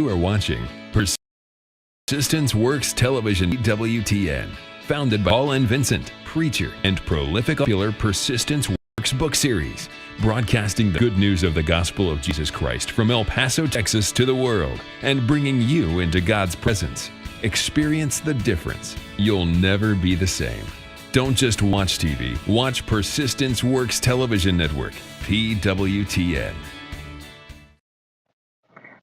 You are watching Persistence Works Television WTN, founded by Paul and Vincent, preacher and prolific popular Persistence Works book series, broadcasting the good news of the gospel of Jesus Christ from El Paso, Texas to the world, and bringing you into God's presence. Experience the difference. You'll never be the same. Don't just watch TV, watch Persistence Works Television Network, PWTN.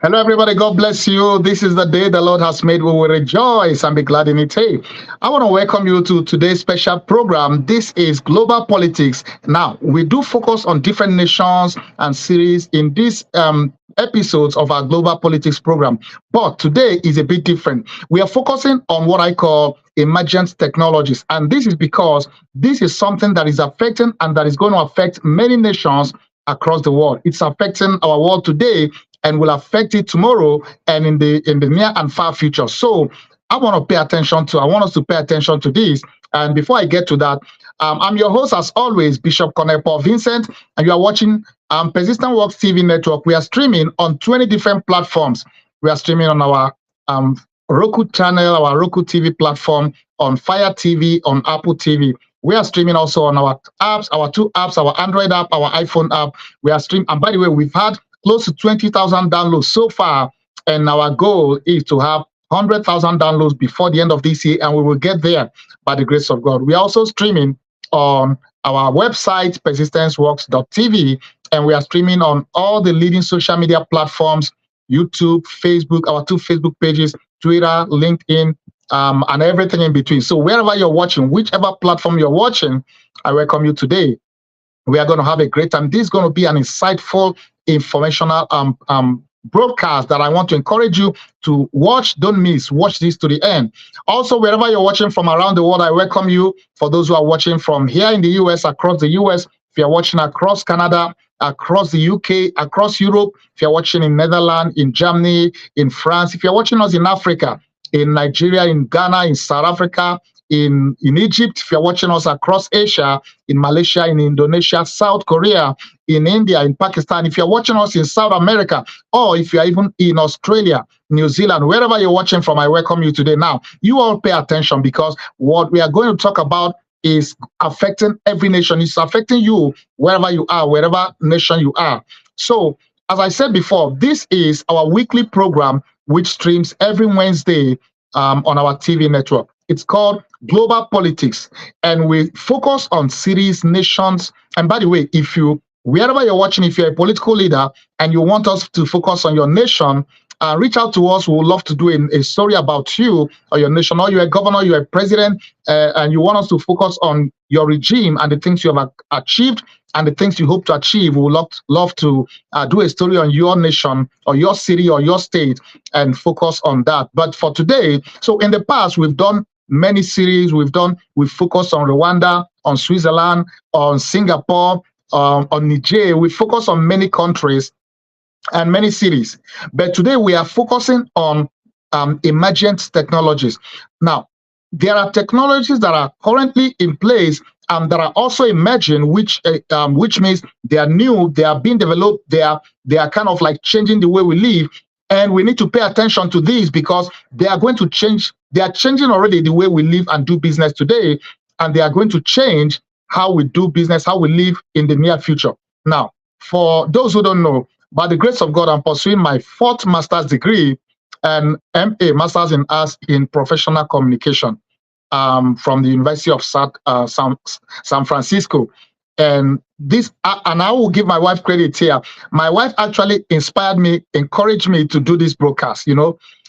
Hello, everybody. God bless you. This is the day the Lord has made. We will rejoice and be glad in it. Hey, I want to welcome you to today's special program. This is Global Politics. Now, we do focus on different nations and series in these episodes of our Global Politics program. But today is a bit different. We are focusing on what I call emergent technologies. And this is because this is something that is affecting and that is going to affect many nations across the world. It's affecting our world today and will affect it tomorrow and in the near and far future. So I want us to pay attention to this. And before I get to that, I'm your host, as always, Bishop Paul Vincent, and you are watching Persistent Works TV Network. We are streaming on 20 different platforms. We are streaming on our Roku channel, our Roku TV platform, on Fire TV, on Apple TV. We are streaming also on our apps, our two apps, our Android app, our iPhone app. We are streaming, and by the way, we've had close to 20,000 downloads so far, and our goal is to have 100,000 downloads before the end of this year, and we will get there by the grace of God. We are also streaming on our website, persistenceworks.tv, and we are streaming on all the leading social media platforms, YouTube, Facebook, our two Facebook pages, Twitter, LinkedIn, and everything in between. So wherever you're watching, whichever platform you're watching, I welcome you today. We are going to have a great time. This is going to be an insightful, informational broadcast that I want to encourage you to watch. Don't miss. Watch this to the end. Also, wherever you're watching from around the world, I welcome you. For those who are watching from here in the US, across the US, if you're watching across Canada, across the UK, across Europe, if you're watching in Netherlands, in Germany, in France, if you're watching us in Africa, in Nigeria, in Ghana, in South Africa, in Egypt, if you're watching us across Asia, in Malaysia, in Indonesia, South Korea, in India, in Pakistan, if you're watching us in South America, or if you're even in Australia, New Zealand, wherever you're watching from, I welcome you today. Now, you all pay attention, because what we are going to talk about is affecting every nation. It's affecting you wherever you are, wherever nation you are. So, as I said before, this is our weekly program, which streams every Wednesday on our TV network. It's called Global Politics, and we focus on cities, nations. And by the way, wherever you're watching, if you're a political leader and you want us to focus on your nation, reach out to us. We would love to do a story about you or your nation, or you're a governor, you're a president, and you want us to focus on your regime and the things you have achieved and the things you hope to achieve. We would love to do a story on your nation or your city or your state and focus on that. But for today, so in the past, we've done many series. We've focused on Rwanda, on Switzerland, on Singapore, on Niger. We focus on many countries and many cities. But today we are focusing on emergent technologies. Now, there are technologies that are currently in place and that are also emerging, which means they are new, they are being developed, they are kind of like changing the way we live. And we need to pay attention to these, because they are going to change. They are changing already the way we live and do business today, and they are going to change how we do business, how we live in the near future. Now, for those who don't know, by the grace of God, I'm pursuing my 4th master's degree and MA, Masters in Arts in Professional Communication, from the University of San Francisco. And I will give my wife credit here. My wife actually inspired me, encouraged me to do this broadcast,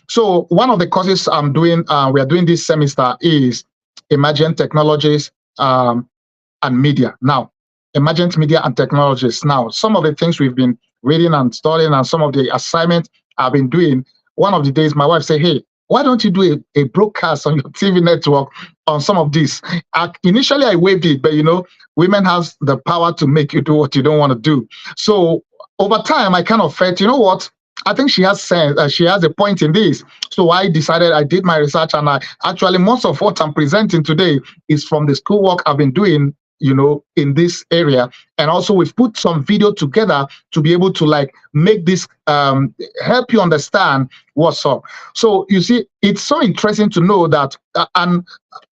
So one of the courses we are doing this semester is Emergent Technologies and Media. Now, Emergent Media and Technologies. Now, some of the things we've been reading and studying and some of the assignments I've been doing, one of the days my wife said, hey, why don't you do a broadcast on your TV network on some of this? Initially, I waived it, but women have the power to make you do what you don't want to do. So over time, I kind of felt, what? I think she has sense. She has a point in this. So I decided, I did my research, and most of what I'm presenting today is from the schoolwork I've been doing in this area. And also we've put some video together to be able to like make this help you understand what's up. So you see, it's so interesting to know that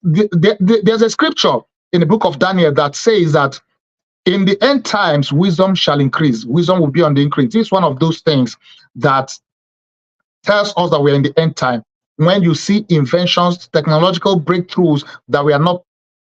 there's a scripture in the book of Daniel that says that in the end times wisdom shall increase. Wisdom will be on the increase. This is one of those things that tells us that we're in the end time. When you see inventions, technological breakthroughs that were not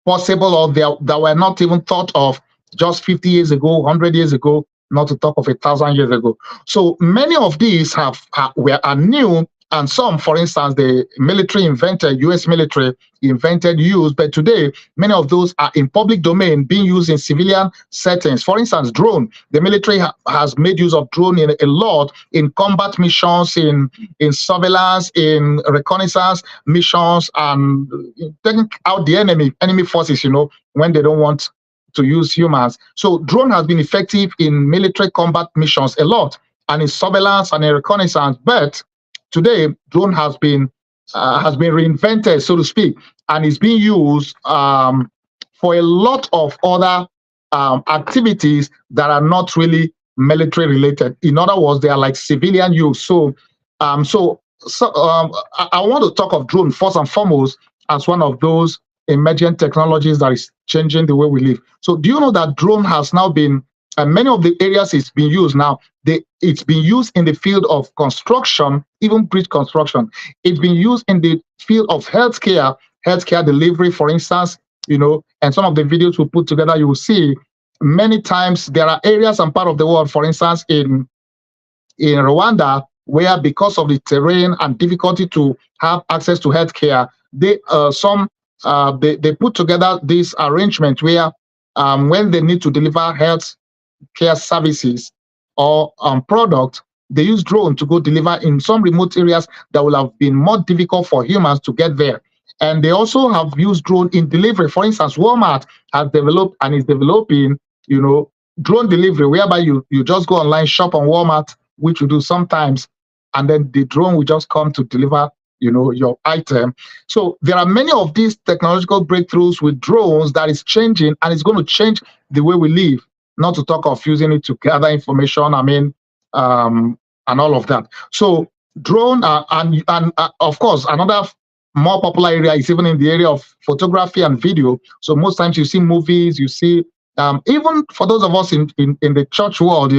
possible or that were not even thought of just 50 years ago, 100 years ago, not to talk of 1,000 years ago. So many of these are new, and some, for instance, the military invented, U.S. military invented, used, but today many of those are in public domain being used in civilian settings. For instance, drone. The military has made use of drone in a lot in combat missions, in surveillance, in reconnaissance missions, and taking out the enemy forces, when they don't want to use humans. So drone has been effective in military combat missions a lot, and in surveillance and in reconnaissance. But today, drone has been reinvented, so to speak, and is being used for a lot of other activities that are not really military related. In other words, they are like civilian use. So I want to talk of drone first and foremost as one of those emergent technologies that is changing the way we live. So do you know that drone has now been, many of the areas it's been used now, it's been used in the field of construction, even bridge construction. It's been used in the field of healthcare delivery, for instance, and some of the videos we put together, you will see many times there are areas and part of the world, for instance, in Rwanda, where because of the terrain and difficulty to have access to healthcare, they put together this arrangement where when they need to deliver health care services or product, they use drone to go deliver in some remote areas that will have been more difficult for humans to get there. And they also have used drone in delivery. For instance, Walmart has developed and is developing, drone delivery, whereby you just go online, shop on Walmart, which you do sometimes, and then the drone will just come to deliver, your item. So there are many of these technological breakthroughs with drones that is changing, and it's going to change the way we live. Not to talk of using it to gather information, and all of that. So drone, and of course, another more popular area is even in the area of photography and video. So most times you see movies, you see, even for those of us in the church world,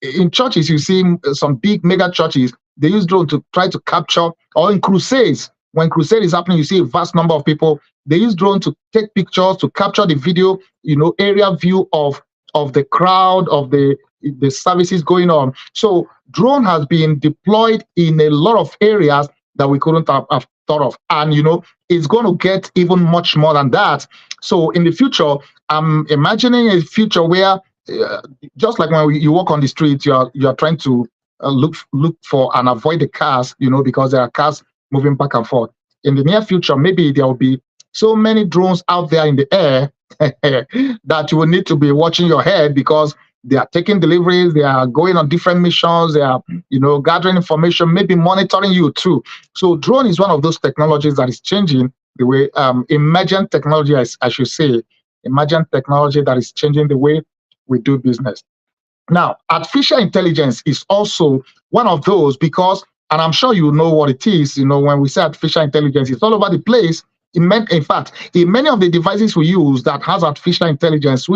in churches, you see some big mega churches, they use drone to try to capture, or in crusades, when crusade is happening, you see a vast number of people. They use drone to take pictures, to capture the video, area view of the crowd, of the services going on. So drone has been deployed in a lot of areas that we couldn't have thought of. And, it's going to get even much more than that. So in the future, I'm imagining a future where just like when you walk on the street, you are trying to look for and avoid the cars, because there are cars moving back and forth. In the near future, maybe there will be so many drones out there in the air that you will need to be watching your head, because they are taking deliveries, they are going on different missions, they are, gathering information, maybe monitoring you too. So drone is one of those technologies that is changing the way, emergent technology, I should say, emergent technology that is changing the way we do business. Now, artificial intelligence is also one of those, because, and I'm sure you know what it is, when we say artificial intelligence, it's all over the place. In fact, in many of the devices we use that has artificial intelligence,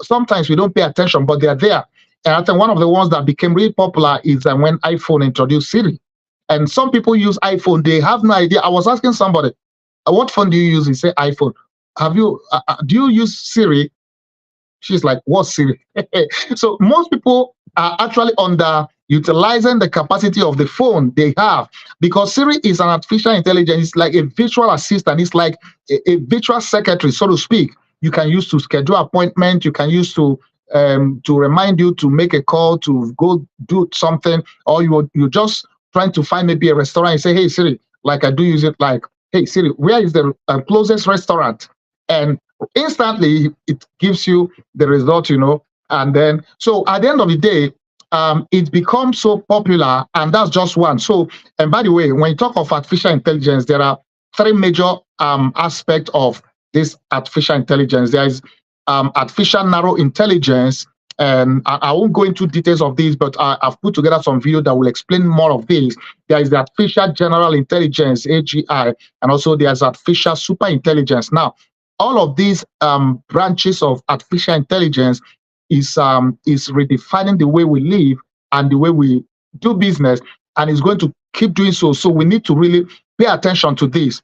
sometimes we don't pay attention, but they are there. And I think one of the ones that became really popular is when iPhone introduced Siri. And some people use iPhone, they have no idea. I was asking somebody, what phone do you use? He said, iPhone. Do you use Siri? She's like, what's Siri? So most people are actually underutilizing the capacity of the phone they have, because Siri is an artificial intelligence. It's like a virtual assistant. It's like a virtual secretary, so to speak. You can use to schedule appointment. You can use to remind you to make a call, to go do something, or you're just trying to find maybe a restaurant and say, hey, Siri, like I do use it, like, hey, Siri, where is the closest restaurant? And instantly it gives you the result, and then, so at the end of the day, it becomes so popular, and that's just one. So, and by the way, when you talk of artificial intelligence, there are three major aspects of this artificial intelligence. There is artificial narrow intelligence, and I won't go into details of this, but I've put together some video that will explain more of this. There is the artificial general intelligence, AGI, and also there's artificial super intelligence. Now, all of these branches of artificial intelligence is redefining the way we live and the way we do business, and is going to keep doing so. So we need to really pay attention to this.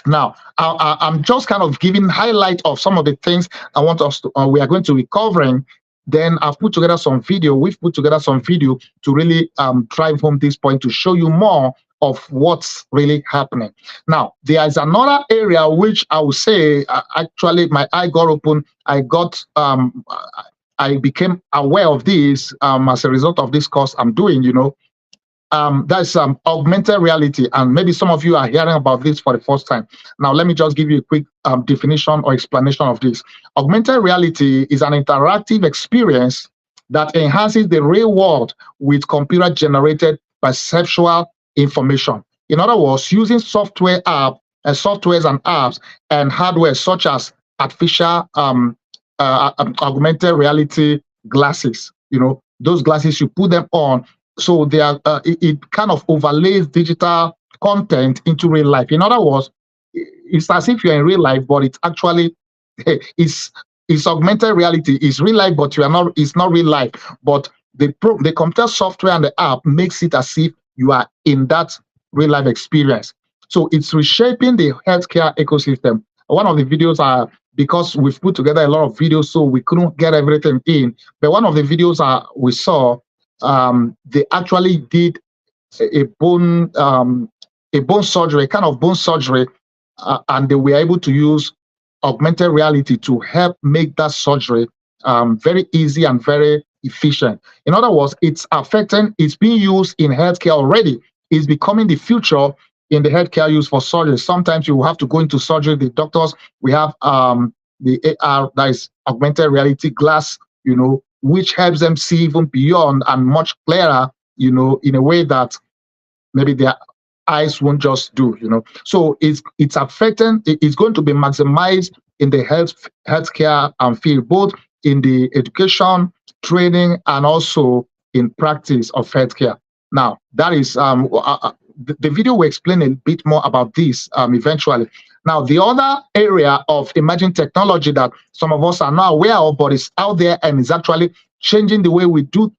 Now, I'm just kind of giving highlight of some of the things I want us to, we are going to be covering. Then I've put together some video. We've put together some video to really drive home this point, to show you more of what's really happening. Now, there is another area which I would say actually my eye got open. I became aware of this as a result of this course I'm doing. That's augmented reality, and maybe some of you are hearing about this for the first time. Now, let me just give you a quick definition or explanation of this. Augmented reality is an interactive experience that enhances the real world with computer-generated perceptual information. In other words, using softwares and apps and hardware such as artificial augmented reality glasses. Those glasses, you put them on, so they are it kind of overlays digital content into real life. In other words, it's as if you're in real life, but it's actually it's augmented reality. It's real life, but you are not. It's not real life. But the computer software and the app makes it as if you are in that real life experience. So it's reshaping the healthcare ecosystem. One of the videos are, because we've put together a lot of videos, so we couldn't get everything in. But one of the videos we saw, they actually did a bone surgery, kind of bone surgery, and they were able to use augmented reality to help make that surgery very easy and very efficient. In other words, it's being used in healthcare already. It's becoming the future in the healthcare use for surgery. Sometimes you have to go into surgery. The doctors, we have the AR, that is augmented reality glass, which helps them see even beyond and much clearer, in a way that maybe their eyes won't just do, So it's going to be maximized in the healthcare field, both in the education, training, and also in practice of healthcare. Now, that is the video will explain a bit more about this eventually. Now, the other area of emerging technology that some of us are not aware of, but is out there and is actually changing the way we do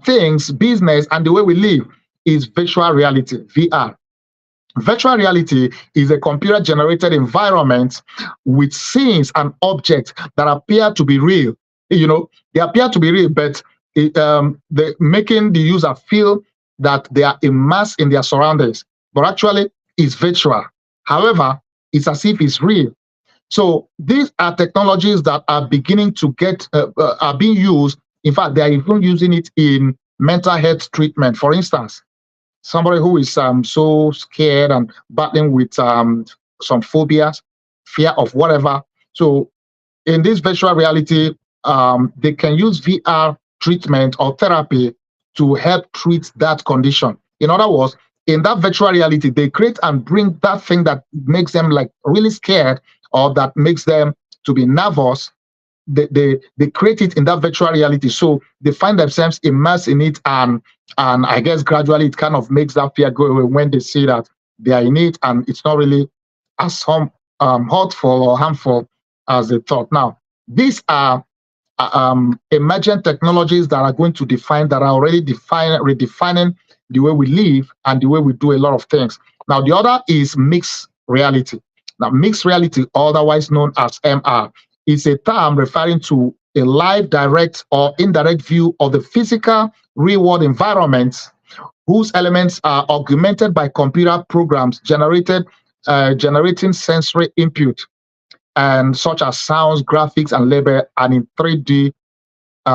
things, business, and the way we live, is virtual reality, VR. Virtual reality is a computer-generated environment with scenes and objects that appear to be real. They appear to be real, but they're making the user feel that they are immersed in their surroundings, but actually it's virtual. However, it's as if it's real. So these are technologies that are beginning to are being used. In fact, they are even using it in mental health treatment. For instance, somebody who is so scared and battling with some phobias, fear of whatever. So in this virtual reality, they can use VR treatment or therapy to help treat that condition. In other words, in that virtual reality, they create and bring that thing that makes them like really scared or that makes them to be nervous. They create it in that virtual reality, so they find themselves immersed in it, and I guess gradually it kind of makes that fear go away when they see that they are in it and it's not really as hurtful or harmful as they thought. Now, these are emergent technologies that are going to already redefining the way we live and the way we do a lot of things. Now, the other is mixed reality. Now, mixed reality, otherwise known as MR, is a term referring to a live, direct, or indirect view of the physical real-world environment whose elements are augmented by computer programs generating sensory input, and such as sounds, graphics, and label, and in 3D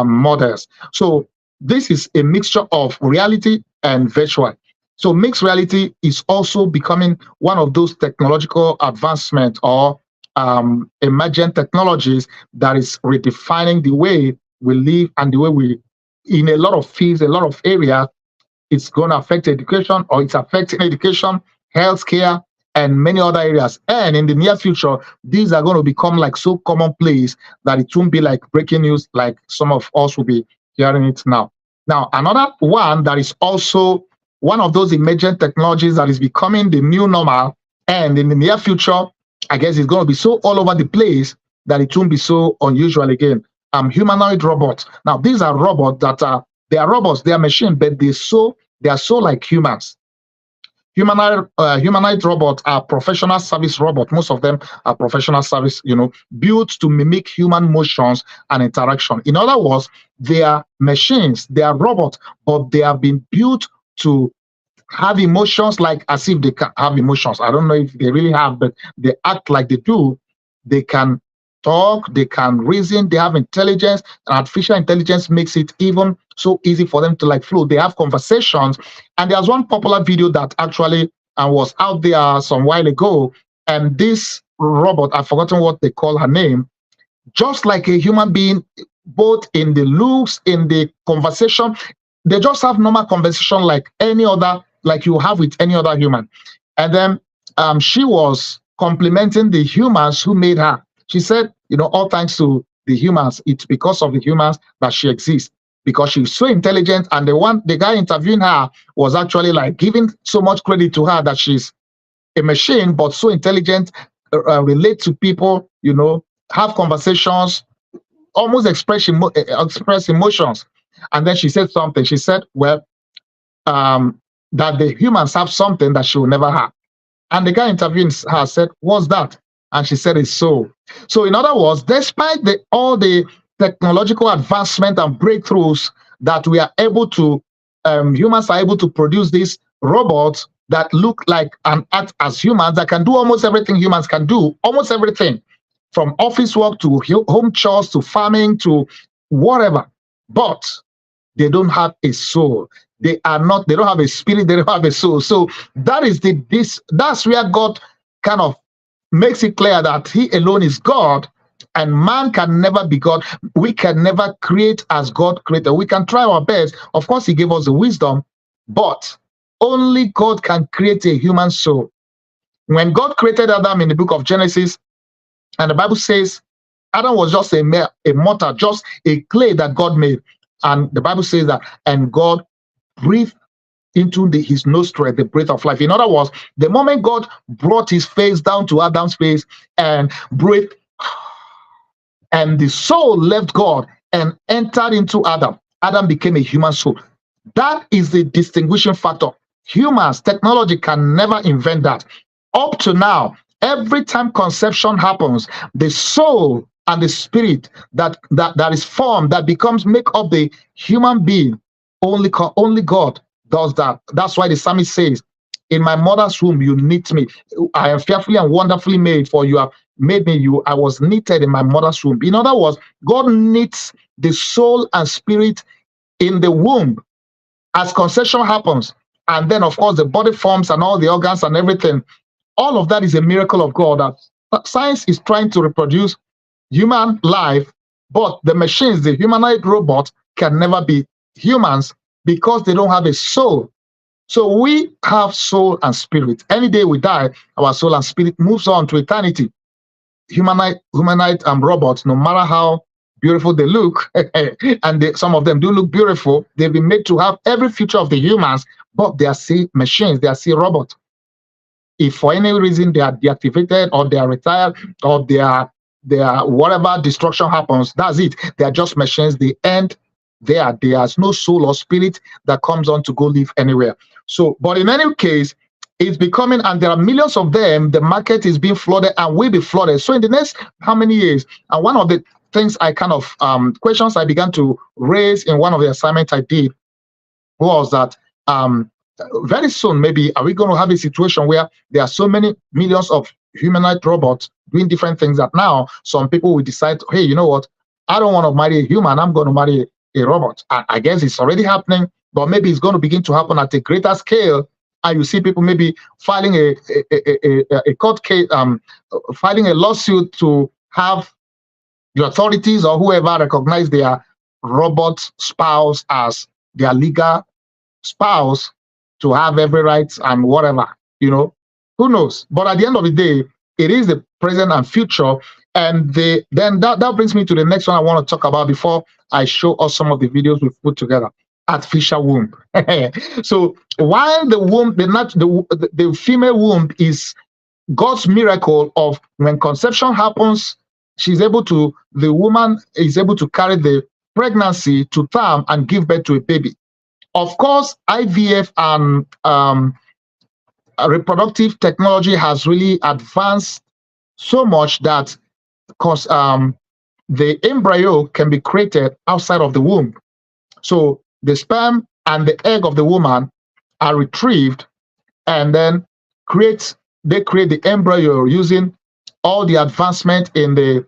models. So this is a mixture of reality and virtual. So mixed reality is also becoming one of those technological advancements or emergent technologies that is redefining the way we live and the way we, in a lot of fields, a lot of areas, it's going to affect education, or it's affecting education, healthcare, and many other areas. And in the near future, these are going to become like so commonplace that it won't be like breaking news like some of us will be hearing it now. Now, another one that is also one of those emergent technologies that is becoming the new normal, and in the near future, I guess it's going to be so all over the place that it won't be so unusual again. Humanoid robots. Now, these are robots that they are robots, they are machines, but they are so like humans. Humanoid robots are professional service robots. Most of them are professional service, built to mimic human motions and interaction. In other words, they are machines, they are robots, but they have been built to have emotions like as if they can have emotions. I don't know if they really have, but they act like they do. They can talk, they can reason, they have intelligence, and artificial intelligence makes it even so easy for them to like flow. They have conversations. And there's one popular video that actually was out there some while ago. And this robot, I've forgotten what they call her name, just like a human being, both in the looks, in the conversation. They just have normal conversation like any other, like you have with any other human. And then she was complimenting the humans who made her. She said, all thanks to the humans, it's because of the humans that she exists, because she's so intelligent. And the guy interviewing her was actually like giving so much credit to her that she's a machine, but so intelligent, relate to people, have conversations, almost express emotions. And then she said something. She said, well, that the humans have something that she will never have. And the guy interviewing her said, what's that? And she said, it's soul. So in other words, despite all the technological advancement and breakthroughs that we are able to, humans are able to produce these robots that look like and act as humans, that can do almost everything humans can do, almost everything, from office work to home chores to farming to whatever. But they don't have a soul. They don't have a spirit, they don't have a soul. So that is that's where God kind of makes it clear that he alone is God, and man can never be God. We can never create as God created. We can try our best. Of course, he gave us the wisdom, but only God can create a human soul. When God created Adam in the book of Genesis, and the Bible says Adam was just a mortal, just a clay that God made. And the Bible says that, and God breathed into his nostril the breath of life. In other words, the moment God brought his face down to Adam's face and breathed, and the soul left God and entered into Adam, Adam became a human soul. That is the distinguishing factor. Humans, technology can never invent that. Up to now, every time conception happens, the soul and the spirit that is formed, that make up the human being, only God does that. That's why the psalmist says, in my mother's womb you knit me. I am fearfully and wonderfully made, for you have made me. I was knitted in my mother's womb. In other words, God knits the soul and spirit in the womb as conception happens. And then, of course, the body forms and all the organs and everything. All of that is a miracle of God. That science is trying to reproduce human life, but the machines, the humanoid robots, can never be humans because they don't have a soul. So we have soul and spirit. Any day we die, our soul and spirit moves on to eternity. Humanoid robots, no matter how beautiful they look, and some of them do look beautiful, they've been made to have every feature of the humans, but they are still machines, they are still robots. If for any reason they are deactivated or they are retired or they are whatever destruction happens, that's it. They are just machines. They end there. There's no soul or spirit that comes on to go live anywhere. So, but in any case, it's becoming, and there are millions of them. The market is being flooded and will be flooded. So in the next how many years? And one of the things I kind of questions I began to raise in one of the assignments I did was that very soon, maybe, are we going to have a situation where there are so many millions of humanoid robots doing different things that now some people will decide, hey, you know what? I don't want to marry a human. I'm going to marry a robot. I guess it's already happening, but maybe it's going to begin to happen at a greater scale. And you see people maybe filing a court case, filing a lawsuit to have the authorities or whoever recognize their robot spouse as their legal spouse, to have every right and whatever, Who knows? But at the end of the day, it is the present and future. And then that brings me to the next one I want to talk about before I show us some of the videos we've put together. Artificial womb. So while the womb, the female womb is God's miracle of when conception happens, the woman is able to carry the pregnancy to term and give birth to a baby. Of course, IVF and reproductive technology has really advanced so much that the embryo can be created outside of the womb. So the sperm and the egg of the woman are retrieved, and then they create the embryo using all the advancement in the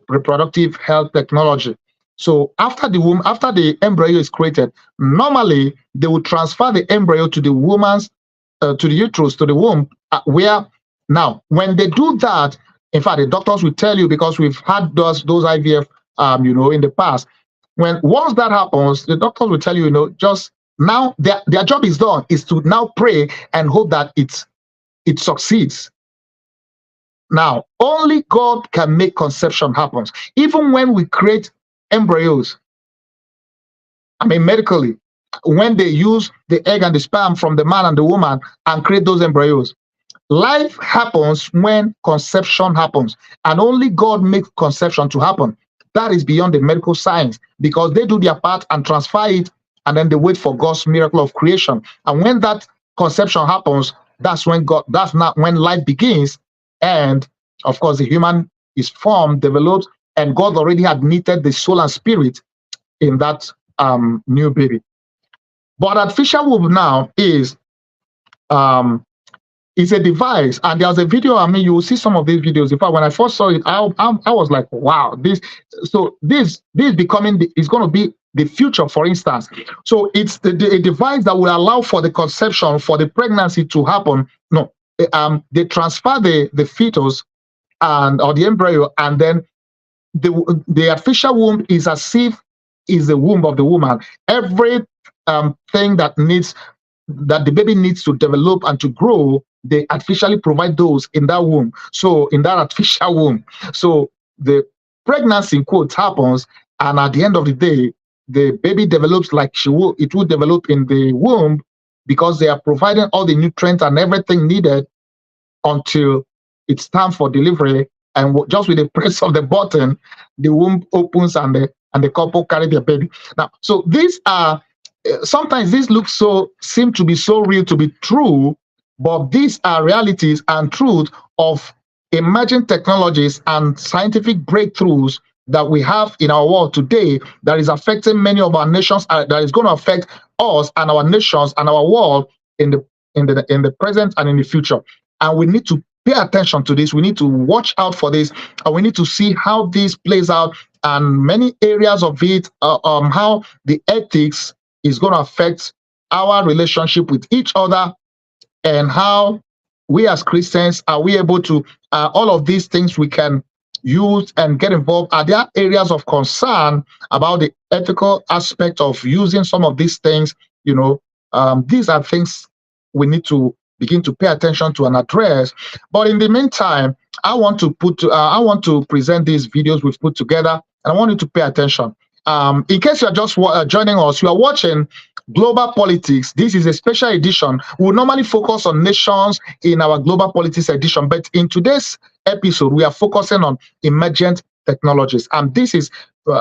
reproductive health technology. So after the embryo is created, normally they will transfer the embryo to the woman's to the uterus, to the womb, where now when they do that, in fact, the doctors will tell you, because we've had those IVF in the past. Once that happens, the doctors will tell you, just now their job is done, is to now pray and hope that it succeeds. Now, only God can make conception happen. Even when we create embryos, medically, when they use the egg and the sperm from the man and the woman and create those embryos, life happens when conception happens, and only God makes conception to happen. That is beyond the medical science, because they do their part and transfer it, and then they wait for God's miracle of creation. And when that conception happens, that's not when life begins. And of course, the human is formed, developed, and God already had knitted the soul and spirit in that new baby. But artificial womb now is a device, and there's a video. You will see some of these videos. In fact, when I first saw it, I was like, wow, this is going to be the future. For instance, so it's a device that will allow for the conception, for the pregnancy to happen. No, they transfer the fetus or the embryo, and then the artificial womb is as if is the womb of the woman. Every thing that the baby needs to develop and to grow, they artificially provide those in that womb. So in that artificial womb, so the pregnancy in quotes happens, and at the end of the day, the baby develops like it will develop in the womb, because they are providing all the nutrients and everything needed until it's time for delivery. And just with the press of the button, the womb opens and the couple carry their baby. Now, so these are sometimes these seem to be so real to be true, but these are realities and truth of emerging technologies and scientific breakthroughs that we have in our world today that is affecting many of our nations, that is going to affect us and our nations and our world in the present and in the future. And we need to pay attention to this. We need to watch out for this, and we need to see how this plays out, and many areas of it, how the ethics is going to affect our relationship with each other, and how we as Christians are we able to all of these things we can use and get involved. Are there areas of concern about the ethical aspect of using some of these things? These are things we need to begin to pay attention to and address. But in the meantime, I want to present these videos we've put together, and I want you to pay attention. In case you are just joining us, you are watching Global Politics. This is a special edition. We will normally focus on nations in our Global Politics edition, but in today's episode, we are focusing on emergent technologies. And this is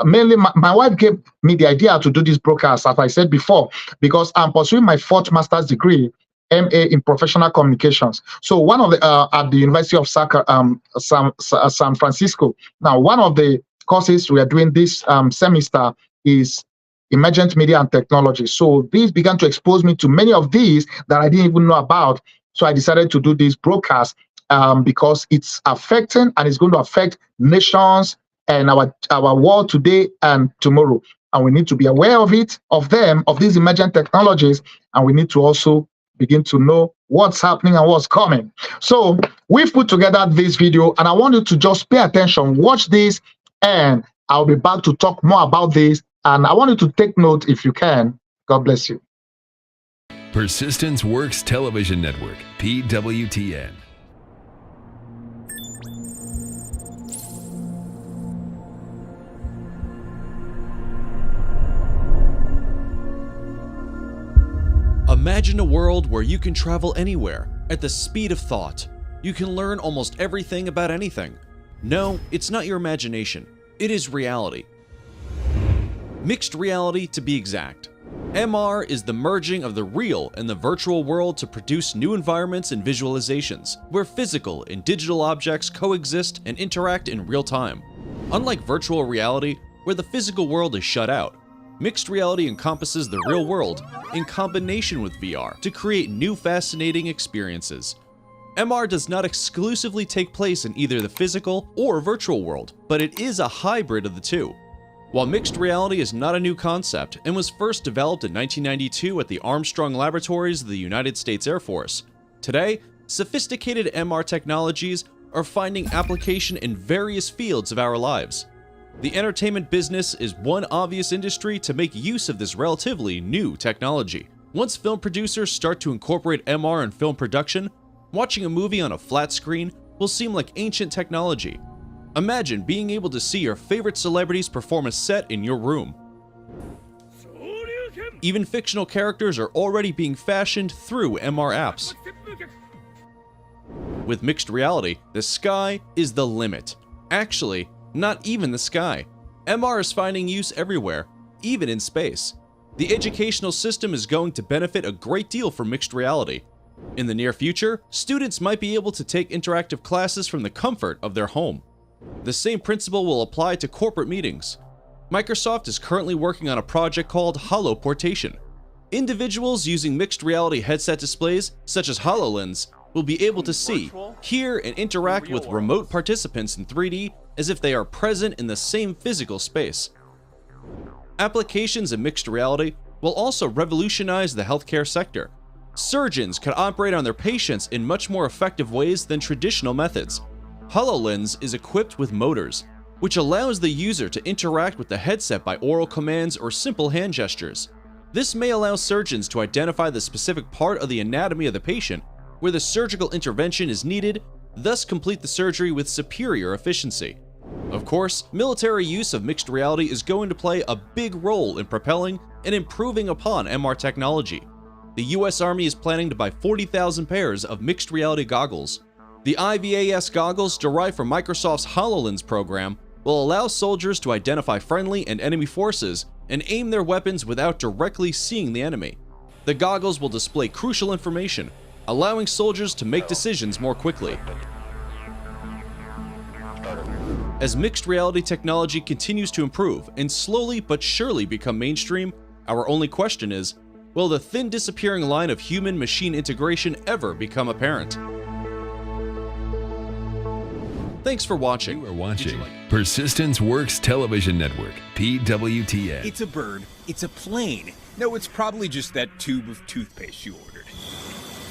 mainly my wife gave me the idea to do this broadcast, as I said before, because I'm pursuing my 4th master's degree, MA in professional communications. So one of the at the University of San Francisco. Now, one of the courses we are doing this semester is emergent media and technology. So these began to expose me to many of these that I didn't even know about. So I decided to do this broadcast because it's affecting and it's going to affect nations and our world today and tomorrow. And we need to be aware of these emergent technologies, and we need to also begin to know what's happening and what's coming. So we've put together this video, and I want you to just pay attention, watch this, and I'll be back to talk more about this. And I want you to take note if you can. God bless you. Persistence Works Television Network, PWTN. Imagine a world where you can travel anywhere at the speed of thought. You can learn almost everything about anything. No, it's not your imagination. It is reality. Mixed reality, to be exact. MR is the merging of the real and the virtual world to produce new environments and visualizations, where physical and digital objects coexist and interact in real time. Unlike virtual reality, where the physical world is shut out, mixed reality encompasses the real world in combination with VR to create new fascinating experiences. MR does not exclusively take place in either the physical or virtual world, but it is a hybrid of the two. While mixed reality is not a new concept and was first developed in 1992 at the Armstrong Laboratories of the United States Air Force, today, sophisticated MR technologies are finding application in various fields of our lives. The entertainment business is one obvious industry to make use of this relatively new technology. Once film producers start to incorporate MR in film production, watching a movie on a flat screen will seem like ancient technology. Imagine being able to see your favorite celebrities perform a set in your room. Even fictional characters are already being fashioned through MR apps. With mixed reality, the sky is the limit. Actually, not even the sky. MR is finding use everywhere, even in space. The educational system is going to benefit a great deal from mixed reality. In the near future, students might be able to take interactive classes from the comfort of their home. The same principle will apply to corporate meetings. Microsoft is currently working on a project called HoloPortation. Individuals using mixed reality headset displays, such as HoloLens, will be able to see, hear, and interact with remote participants in 3D as if they are present in the same physical space. Applications of mixed reality will also revolutionize the healthcare sector. Surgeons can operate on their patients in much more effective ways than traditional methods. HoloLens is equipped with motors, which allows the user to interact with the headset by oral commands or simple hand gestures. This may allow surgeons to identify the specific part of the anatomy of the patient where the surgical intervention is needed, thus complete the surgery with superior efficiency. Of course, military use of mixed reality is going to play a big role in propelling and improving upon MR technology. The US Army is planning to buy 40,000 pairs of mixed reality goggles. The IVAS goggles derived from Microsoft's HoloLens program will allow soldiers to identify friendly and enemy forces and aim their weapons without directly seeing the enemy. The goggles will display crucial information, allowing soldiers to make decisions more quickly. As mixed reality technology continues to improve and slowly but surely become mainstream, our only question is, will the thin disappearing line of human-machine integration ever become apparent? Thanks for watching. You are watching Persistence Works Television Network, PWTN. It's a bird. It's a plane. No, it's probably just that tube of toothpaste you ordered.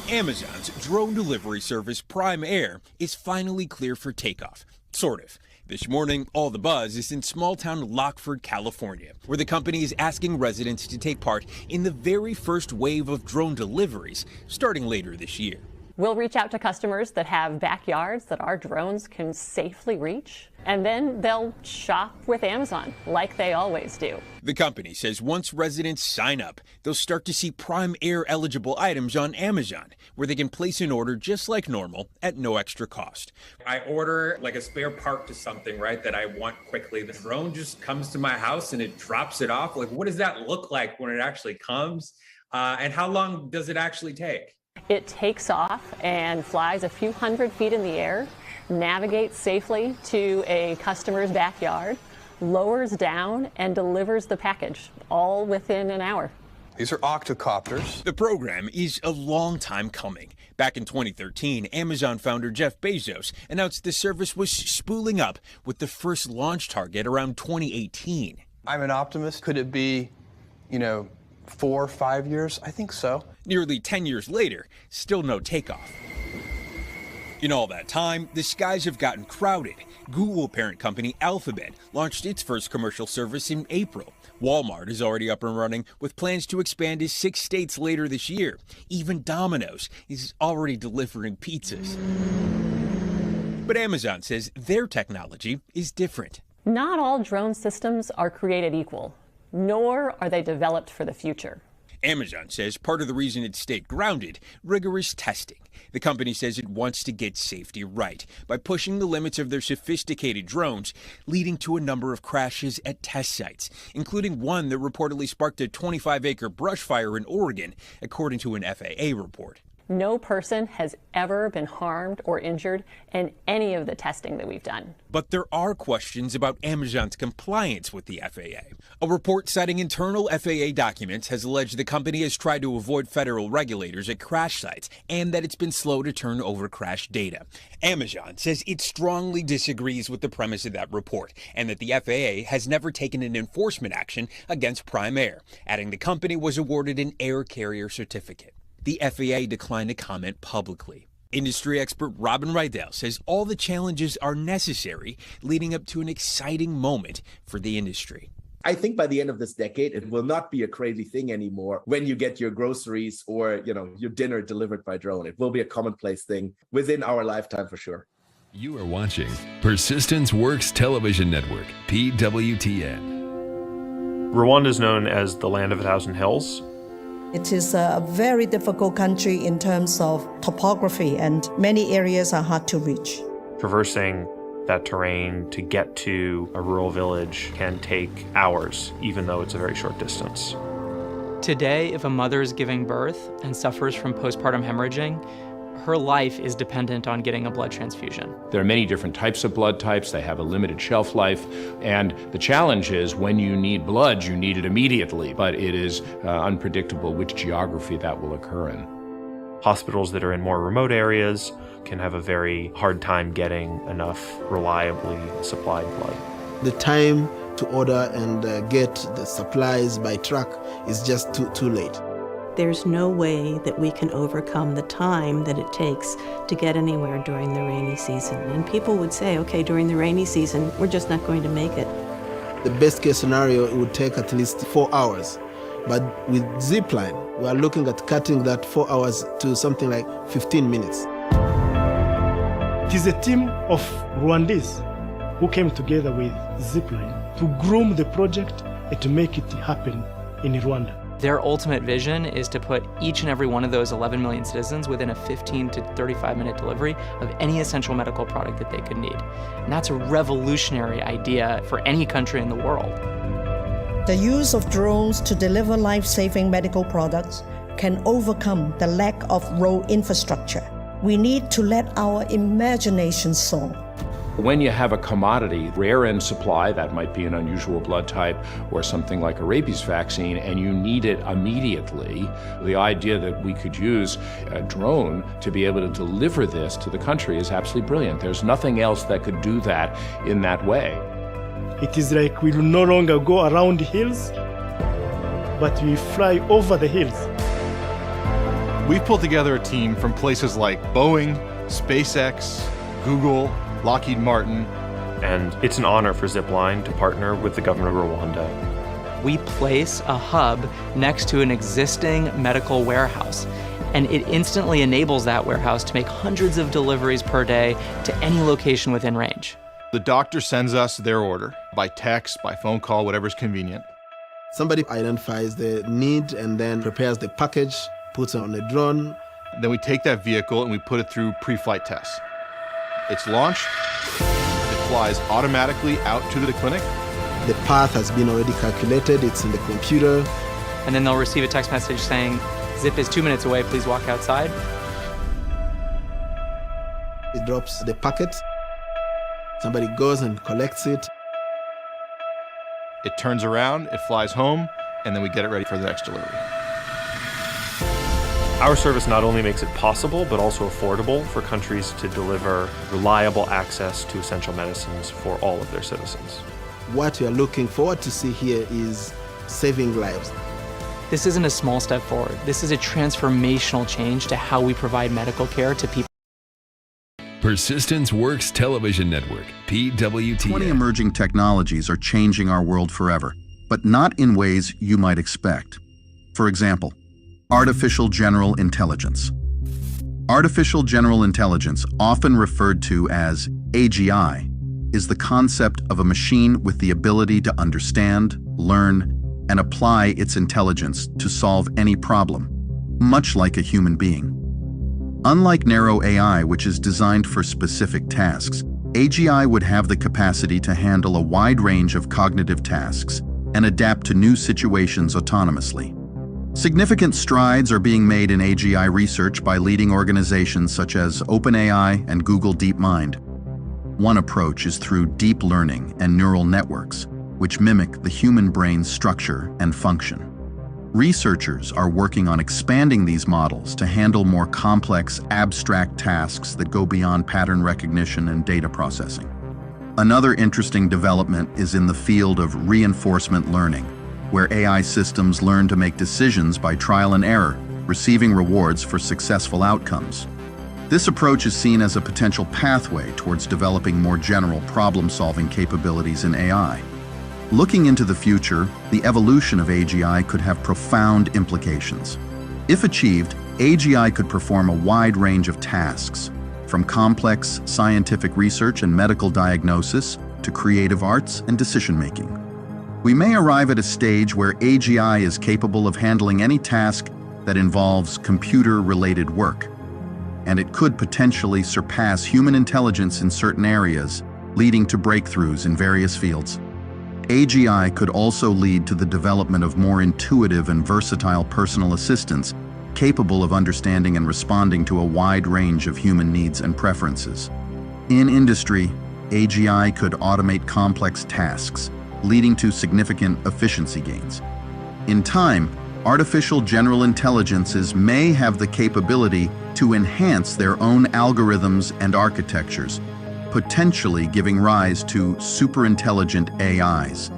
Amazon's drone delivery service Prime Air is finally clear for takeoff. Sort of. This morning, all the buzz is in small-town Lockford, California, where the company is asking residents to take part in the very first wave of drone deliveries starting later this year. We'll reach out to customers that have backyards that our drones can safely reach, and then they'll shop with Amazon like they always do. The company says once residents sign up, they'll start to see Prime Air eligible items on Amazon, where they can place an order just like normal at no extra cost. I order like a spare part to something, right, that I want quickly. The drone just comes to my house and it drops it off. Like, what does that look like when it actually comes? And how long does it actually take? It takes off and flies a few hundred feet in the air, navigates safely to a customer's backyard, lowers down, and delivers the package, all within an hour. These are octocopters. The program is a long time coming. Back in 2013, Amazon founder Jeff Bezos announced the service was spooling up with the first launch target around 2018. I'm an optimist. Could it be, 4 or 5 years? I think so. Nearly 10 years later, still no takeoff. In all that time, the skies have gotten crowded. Google parent company Alphabet launched its first commercial service in April, Walmart is already up and running with plans to expand to 6 states later this year. Even Domino's is already delivering pizzas. But Amazon says their technology is different. Not all drone systems are created equal, nor are they developed for the future. Amazon says part of the reason it stayed grounded, rigorous testing. The company says it wants to get safety right by pushing the limits of their sophisticated drones, leading to a number of crashes at test sites, including one that reportedly sparked a 25-acre brush fire in Oregon, according to an FAA report. No person has ever been harmed or injured in any of the testing that we've done. But there are questions about Amazon's compliance with the FAA. A report citing internal FAA documents has alleged the company has tried to avoid federal regulators at crash sites and that it's been slow to turn over crash data. Amazon says it strongly disagrees with the premise of that report and that the FAA has never taken an enforcement action against Prime Air, adding the company was awarded an air carrier certificate. The FAA declined to comment publicly. Industry expert Robin Rydell says all the challenges are necessary, leading up to an exciting moment for the industry. I think by the end of this decade, it will not be a crazy thing anymore when you get your groceries or, your dinner delivered by drone. It will be a commonplace thing within our lifetime for sure. You are watching Persistence Works Television Network, PWTN. Rwanda is known as the land of 1,000 hills. It is a very difficult country in terms of topography, and many areas are hard to reach. Traversing that terrain to get to a rural village can take hours, even though it's a very short distance. Today, if a mother is giving birth and suffers from postpartum hemorrhaging, her life is dependent on getting a blood transfusion. There are many different types of blood types. They have a limited shelf life. And the challenge is when you need blood, you need it immediately. But it is unpredictable which geography that will occur in. Hospitals that are in more remote areas can have a very hard time getting enough reliably supplied blood. The time to order and get the supplies by truck is just too late. There's no way that we can overcome the time that it takes to get anywhere during the rainy season. And people would say, okay, during the rainy season, we're just not going to make it. The best case scenario, it would take at least 4 hours. But with Zipline, we are looking at cutting that 4 hours to something like 15 minutes. It is a team of Rwandese who came together with Zipline to groom the project and to make it happen in Rwanda. Their ultimate vision is to put each and every one of those 11 million citizens within a 15 to 35-minute delivery of any essential medical product that they could need. And that's a revolutionary idea for any country in the world. The use of drones to deliver life-saving medical products can overcome the lack of road infrastructure. We need to let our imagination soar. When you have a commodity, rare in supply, that might be an unusual blood type or something like a rabies vaccine, and you need it immediately, the idea that we could use a drone to be able to deliver this to the country is absolutely brilliant. There's nothing else that could do that in that way. It is like we will no longer go around hills, but we fly over the hills. We've pulled together a team from places like Boeing, SpaceX, Google, Lockheed Martin. And it's an honor for Zipline to partner with the government of Rwanda. We place a hub next to an existing medical warehouse, and it instantly enables that warehouse to make hundreds of deliveries per day to any location within range. The doctor sends us their order by text, by phone call, whatever's convenient. Somebody identifies the need and then prepares the package, puts it on the drone. Then we take that vehicle and we put it through pre-flight tests. It's launched, it flies automatically out to the clinic. The path has been already calculated, it's in the computer. And then they'll receive a text message saying, Zip is 2 minutes away, please walk outside. It drops the packet, somebody goes and collects it. It turns around, it flies home, and then we get it ready for the next delivery. Our service not only makes it possible, but also affordable for countries to deliver reliable access to essential medicines for all of their citizens. What we are looking forward to see here is saving lives. This isn't a small step forward. This is a transformational change to how we provide medical care to people. Persistence Works Television Network, PWTN. 20 emerging technologies are changing our world forever. but not in ways you might expect. For example, artificial general intelligence. Artificial general intelligence, often referred to as AGI, is the concept of a machine with the ability to understand, learn, and apply its intelligence to solve any problem, much like a human being. Unlike narrow AI, which is designed for specific tasks, AGI would have the capacity to handle a wide range of cognitive tasks and adapt to new situations autonomously. Significant strides are being made in AGI research by leading organizations such as OpenAI and Google DeepMind. One approach is through deep learning and neural networks, which mimic the human brain's structure and function. Researchers are working on expanding these models to handle more complex, abstract tasks that go beyond pattern recognition and data processing. Another interesting development is in the field of reinforcement learning, where AI systems learn to make decisions by trial and error, receiving rewards for successful outcomes. This approach is seen as a potential pathway towards developing more general problem-solving capabilities in AI. Looking into the future, the evolution of AGI could have profound implications. If achieved, AGI could perform a wide range of tasks, from complex scientific research and medical diagnosis to creative arts and decision-making. We may arrive at a stage where AGI is capable of handling any task that involves computer-related work, and it could potentially surpass human intelligence in certain areas, leading to breakthroughs in various fields. AGI could also lead to the development of more intuitive and versatile personal assistants capable of understanding and responding to a wide range of human needs and preferences. In industry, AGI could automate complex tasks, leading to significant efficiency gains. In time, artificial general intelligences may have the capability to enhance their own algorithms and architectures, potentially giving rise to superintelligent AIs.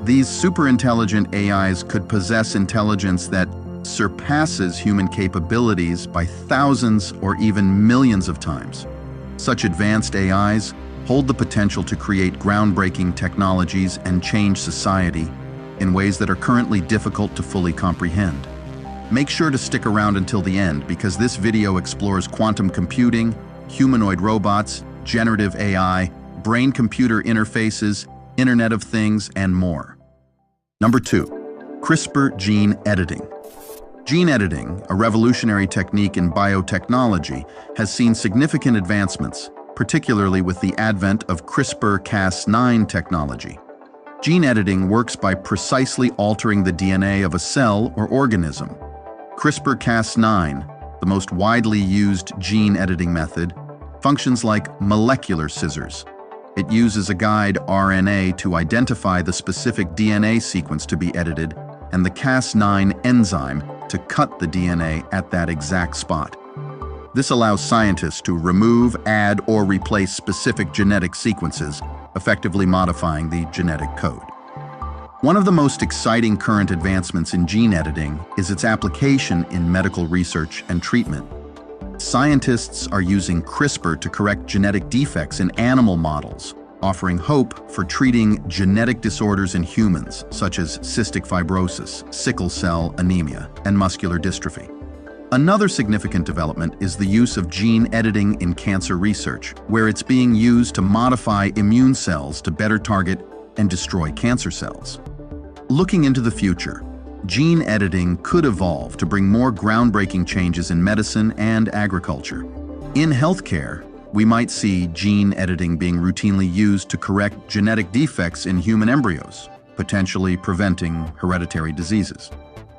These superintelligent AIs could possess intelligence that surpasses human capabilities by thousands or even millions of times. Such advanced AIs hold the potential to create groundbreaking technologies and change society in ways that are currently difficult to fully comprehend. Make sure to stick around until the end because this video explores quantum computing, humanoid robots, generative AI, brain-computer interfaces, Internet of Things, and more. Number 2, CRISPR gene editing. Gene editing, a revolutionary technique in biotechnology, has seen significant advancements, particularly with the advent of CRISPR-Cas9 technology. Gene editing works by precisely altering the DNA of a cell or organism. CRISPR-Cas9, the most widely used gene editing method, functions like molecular scissors. It uses a guide RNA to identify the specific DNA sequence to be edited and the Cas9 enzyme to cut the DNA at that exact spot. This allows scientists to remove, add, or replace specific genetic sequences, effectively modifying the genetic code. One of the most exciting current advancements in gene editing is its application in medical research and treatment. Scientists are using CRISPR to correct genetic defects in animal models, offering hope for treating genetic disorders in humans, such as cystic fibrosis, sickle cell anemia, and muscular dystrophy. Another significant development is the use of gene editing in cancer research, where it's being used to modify immune cells to better target and destroy cancer cells. Looking into the future, gene editing could evolve to bring more groundbreaking changes in medicine and agriculture. In healthcare, we might see gene editing being routinely used to correct genetic defects in human embryos, potentially preventing hereditary diseases.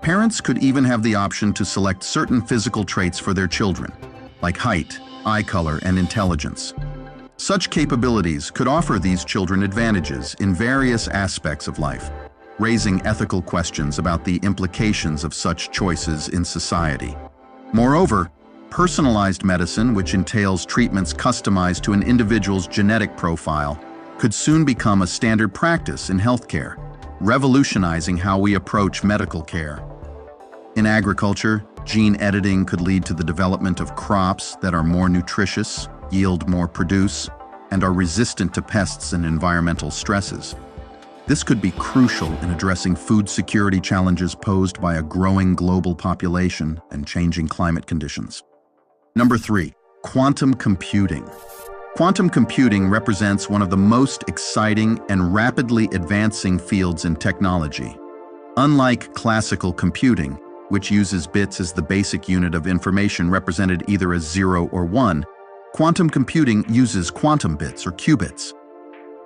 Parents could even have the option to select certain physical traits for their children, like height, eye color, and intelligence. Such capabilities could offer these children advantages in various aspects of life, raising ethical questions about the implications of such choices in society. Moreover, personalized medicine, which entails treatments customized to an individual's genetic profile, could soon become a standard practice in healthcare, revolutionizing how we approach medical care. In agriculture, gene editing could lead to the development of crops that are more nutritious, yield more produce, and are resistant to pests and environmental stresses. This could be crucial in addressing food security challenges posed by a growing global population and changing climate conditions. Number 3, quantum computing. Quantum computing represents one of the most exciting and rapidly advancing fields in technology. Unlike classical computing, which uses bits as the basic unit of information represented either as 0 or 1, quantum computing uses quantum bits or qubits.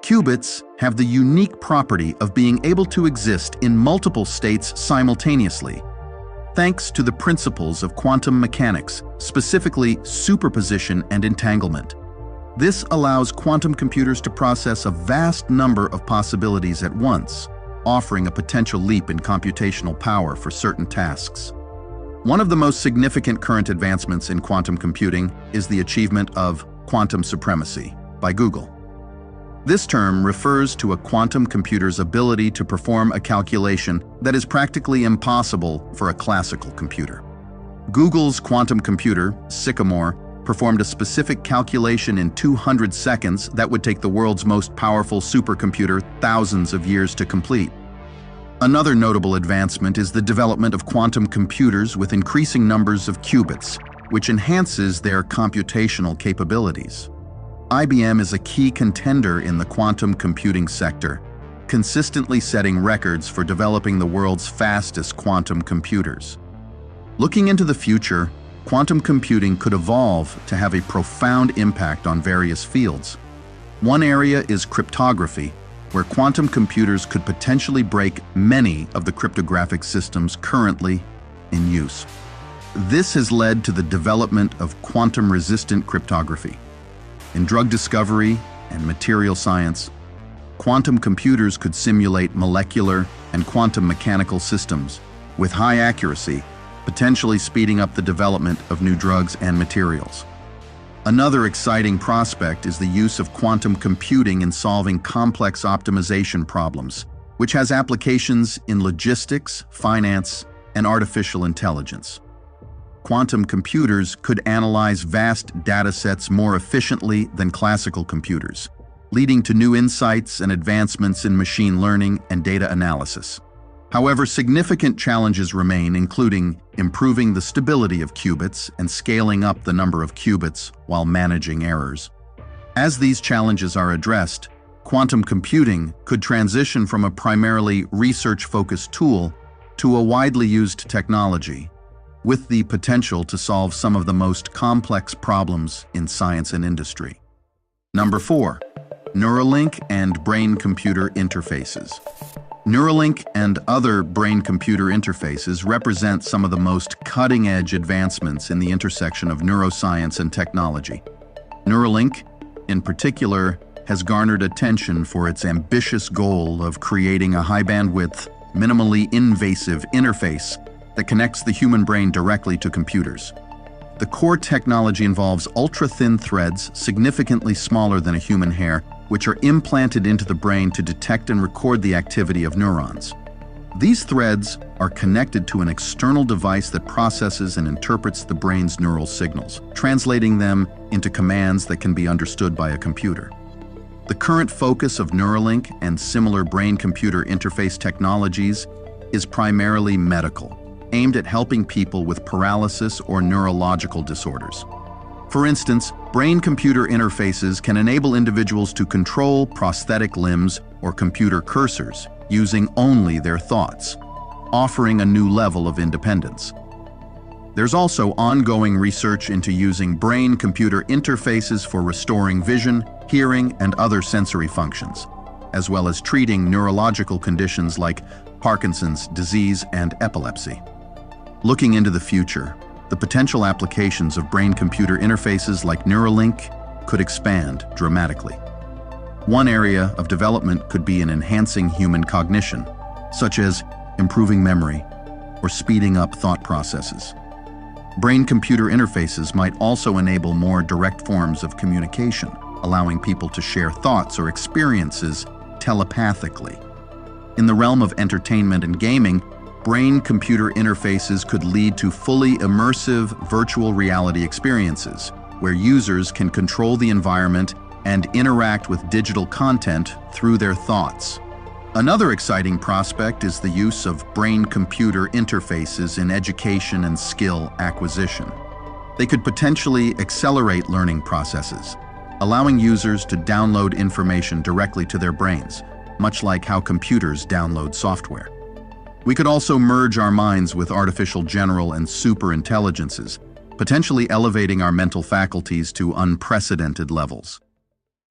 Qubits have the unique property of being able to exist in multiple states simultaneously, thanks to the principles of quantum mechanics, specifically superposition and entanglement. This allows quantum computers to process a vast number of possibilities at once, offering a potential leap in computational power for certain tasks. One of the most significant current advancements in quantum computing is the achievement of quantum supremacy by Google. This term refers to a quantum computer's ability to perform a calculation that is practically impossible for a classical computer. Google's quantum computer, Sycamore, performed a specific calculation in 200 seconds that would take the world's most powerful supercomputer thousands of years to complete. Another notable advancement is the development of quantum computers with increasing numbers of qubits, which enhances their computational capabilities. IBM is a key contender in the quantum computing sector, consistently setting records for developing the world's fastest quantum computers. Looking into the future, quantum computing could evolve to have a profound impact on various fields. One area is cryptography, where quantum computers could potentially break many of the cryptographic systems currently in use. This has led to the development of quantum-resistant cryptography. In drug discovery and material science, quantum computers could simulate molecular and quantum mechanical systems with high accuracy, potentially speeding up the development of new drugs and materials. Another exciting prospect is the use of quantum computing in solving complex optimization problems, which has applications in logistics, finance, and artificial intelligence. Quantum computers could analyze vast data sets more efficiently than classical computers, leading to new insights and advancements in machine learning and data analysis. However, significant challenges remain, including improving the stability of qubits and scaling up the number of qubits while managing errors. As these challenges are addressed, quantum computing could transition from a primarily research-focused tool to a widely used technology, with the potential to solve some of the most complex problems in science and industry. Number 4, Neuralink and brain-computer interfaces. Neuralink and other brain-computer interfaces represent some of the most cutting-edge advancements in the intersection of neuroscience and technology. Neuralink, in particular, has garnered attention for its ambitious goal of creating a high-bandwidth, minimally invasive interface that connects the human brain directly to computers. The core technology involves ultra-thin threads, significantly smaller than a human hair, which are implanted into the brain to detect and record the activity of neurons. These threads are connected to an external device that processes and interprets the brain's neural signals, translating them into commands that can be understood by a computer. The current focus of Neuralink and similar brain-computer interface technologies is primarily medical, aimed at helping people with paralysis or neurological disorders. For instance, brain-computer interfaces can enable individuals to control prosthetic limbs or computer cursors using only their thoughts, offering a new level of independence. There's also ongoing research into using brain-computer interfaces for restoring vision, hearing, and other sensory functions, as well as treating neurological conditions like Parkinson's disease and epilepsy. Looking into the future, the potential applications of brain-computer interfaces like Neuralink could expand dramatically. One area of development could be in enhancing human cognition, such as improving memory or speeding up thought processes. Brain-computer interfaces might also enable more direct forms of communication, allowing people to share thoughts or experiences telepathically. In the realm of entertainment and gaming, brain-computer interfaces could lead to fully immersive virtual reality experiences, where users can control the environment and interact with digital content through their thoughts. Another exciting prospect is the use of brain-computer interfaces in education and skill acquisition. They could potentially accelerate learning processes, allowing users to download information directly to their brains, much like how computers download software. We could also merge our minds with artificial general and super intelligences, potentially elevating our mental faculties to unprecedented levels.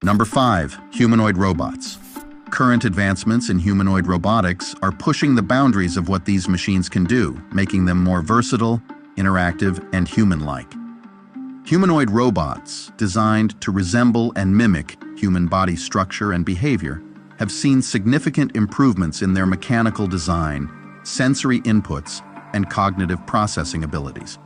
Number 5, humanoid robots. Current advancements in humanoid robotics are pushing the boundaries of what these machines can do, making them more versatile, interactive, and human-like. Humanoid robots, designed to resemble and mimic human body structure and behavior, have seen significant improvements in their mechanical design, sensory inputs, and cognitive processing abilities.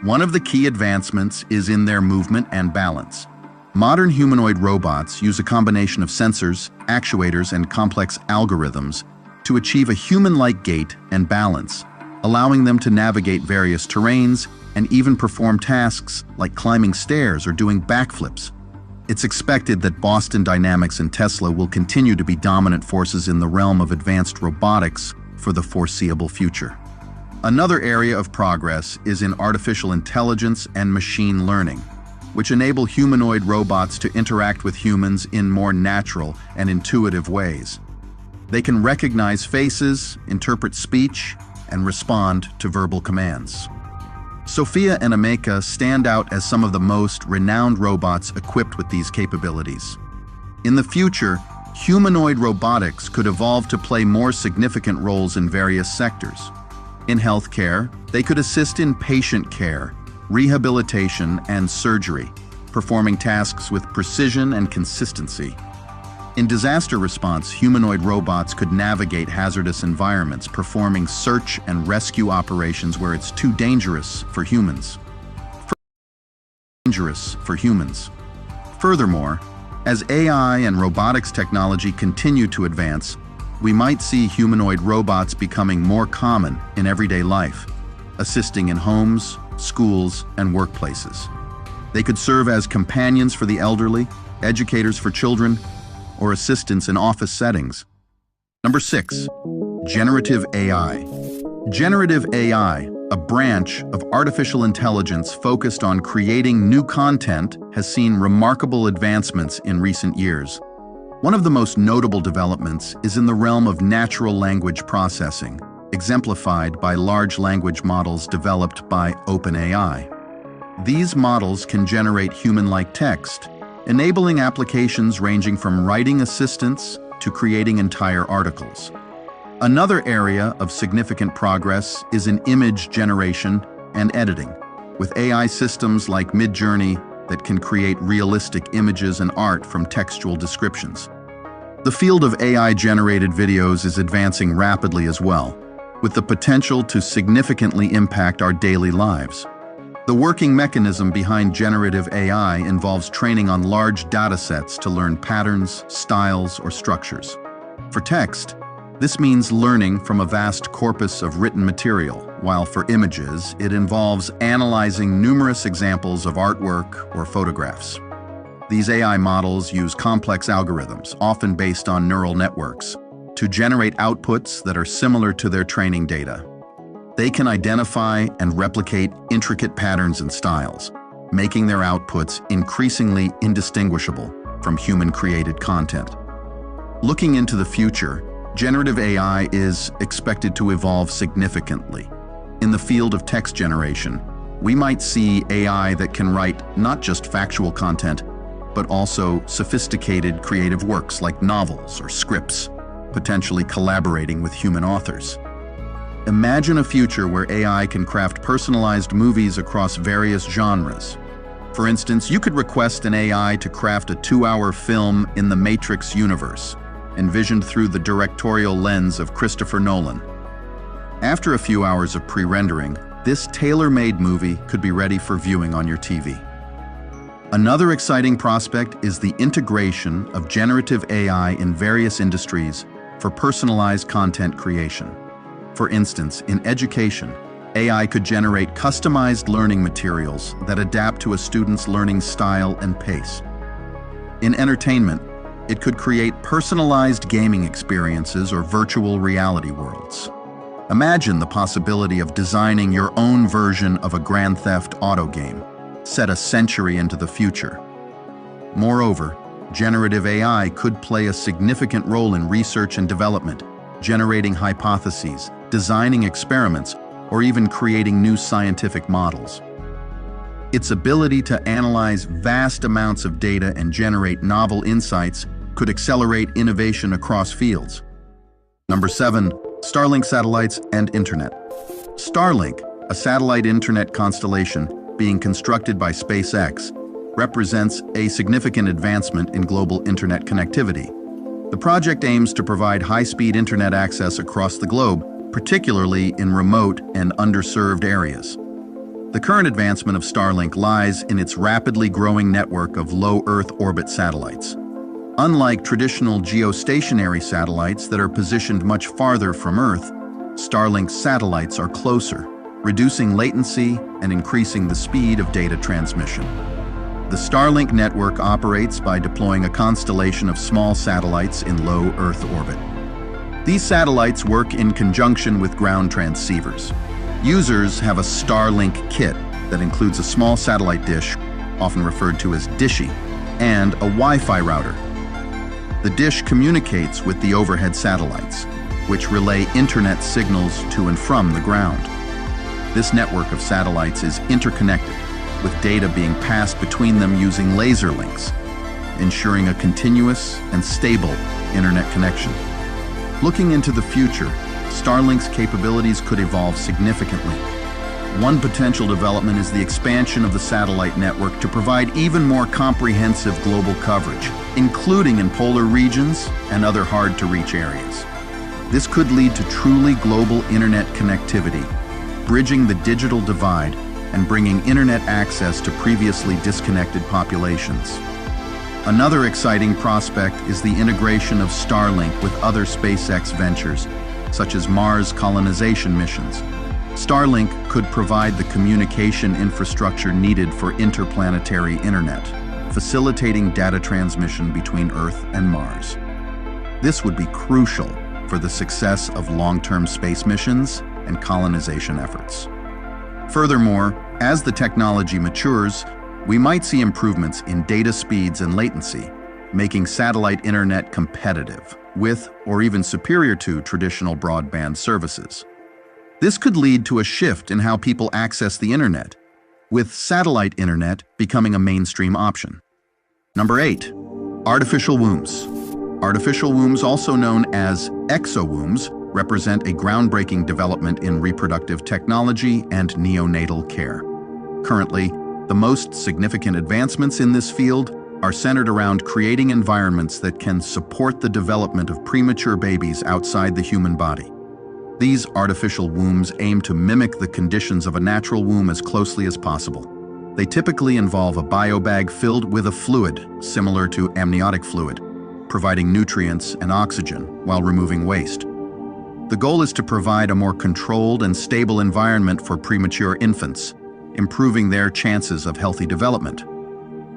One of the key advancements is in their movement and balance. Modern humanoid robots use a combination of sensors, actuators, and complex algorithms to achieve a human-like gait and balance, allowing them to navigate various terrains and even perform tasks like climbing stairs or doing backflips. It's expected that Boston Dynamics and Tesla will continue to be dominant forces in the realm of advanced robotics for the foreseeable future. Another area of progress is in artificial intelligence and machine learning, which enable humanoid robots to interact with humans in more natural and intuitive ways. They can recognize faces, interpret speech, and respond to verbal commands. Sophia and Ameka stand out as some of the most renowned robots equipped with these capabilities. In the future, humanoid robotics could evolve to play more significant roles in various sectors. In healthcare, they could assist in patient care, rehabilitation, and surgery, performing tasks with precision and consistency. In disaster response, humanoid robots could navigate hazardous environments, performing search and rescue operations where it's too dangerous for humans. Furthermore, as AI and robotics technology continue to advance, we might see humanoid robots becoming more common in everyday life, assisting in homes, schools, and workplaces. They could serve as companions for the elderly, educators for children, or assistants in office settings. Number 6, generative AI. Generative AI, a branch of artificial intelligence focused on creating new content, has seen remarkable advancements in recent years. One of the most notable developments is in the realm of natural language processing, exemplified by large language models developed by OpenAI. These models can generate human-like text, enabling applications ranging from writing assistants to creating entire articles. Another area of significant progress is in image generation and editing, with AI systems like Midjourney that can create realistic images and art from textual descriptions. The field of AI-generated videos is advancing rapidly as well, with the potential to significantly impact our daily lives. The working mechanism behind generative AI involves training on large datasets to learn patterns, styles, or structures. For text, this means learning from a vast corpus of written material, while for images, it involves analyzing numerous examples of artwork or photographs. These AI models use complex algorithms, often based on neural networks, to generate outputs that are similar to their training data. They can identify and replicate intricate patterns and styles, making their outputs increasingly indistinguishable from human-created content. Looking into the future, generative AI is expected to evolve significantly. In the field of text generation, we might see AI that can write not just factual content, but also sophisticated creative works like novels or scripts, potentially collaborating with human authors. Imagine a future where AI can craft personalized movies across various genres. For instance, you could request an AI to craft a 2-hour film in the Matrix universe, envisioned through the directorial lens of Christopher Nolan. After a few hours of pre-rendering, this tailor-made movie could be ready for viewing on your TV. Another exciting prospect is the integration of generative AI in various industries for personalized content creation. For instance, in education, AI could generate customized learning materials that adapt to a student's learning style and pace. In entertainment, it could create personalized gaming experiences or virtual reality worlds. Imagine the possibility of designing your own version of a Grand Theft Auto game, set a century into the future. Moreover, generative AI could play a significant role in research and development, generating hypotheses, designing experiments, or even creating new scientific models. Its ability to analyze vast amounts of data and generate novel insights could accelerate innovation across fields. Number 7, Starlink satellites and internet. Starlink, a satellite internet constellation being constructed by SpaceX, represents a significant advancement in global internet connectivity. The project aims to provide high-speed internet access across the globe, particularly in remote and underserved areas. The current advancement of Starlink lies in its rapidly growing network of low Earth orbit satellites. Unlike traditional geostationary satellites that are positioned much farther from Earth, Starlink's satellites are closer, reducing latency and increasing the speed of data transmission. The Starlink network operates by deploying a constellation of small satellites in low Earth orbit. These satellites work in conjunction with ground transceivers. Users have a Starlink kit that includes a small satellite dish, often referred to as Dishy, and a Wi-Fi router. The dish communicates with the overhead satellites, which relay internet signals to and from the ground. This network of satellites is interconnected, with data being passed between them using laser links, ensuring a continuous and stable internet connection. Looking into the future, Starlink's capabilities could evolve significantly. One potential development is the expansion of the satellite network to provide even more comprehensive global coverage, including in polar regions and other hard-to-reach areas. This could lead to truly global internet connectivity, bridging the digital divide and bringing internet access to previously disconnected populations. Another exciting prospect is the integration of Starlink with other SpaceX ventures, such as Mars colonization missions. Starlink could provide the communication infrastructure needed for interplanetary internet, facilitating data transmission between Earth and Mars. This would be crucial for the success of long-term space missions and colonization efforts. Furthermore, as the technology matures, we might see improvements in data speeds and latency, making satellite internet competitive with or even superior to traditional broadband services. This could lead to a shift in how people access the internet, with satellite internet becoming a mainstream option. Number 8, artificial wombs. Artificial wombs, also known as exowombs, represent a groundbreaking development in reproductive technology and neonatal care. Currently, the most significant advancements in this field are centered around creating environments that can support the development of premature babies outside the human body. These artificial wombs aim to mimic the conditions of a natural womb as closely as possible. They typically involve a biobag filled with a fluid similar to amniotic fluid, providing nutrients and oxygen while removing waste. The goal is to provide a more controlled and stable environment for premature infants, improving their chances of healthy development.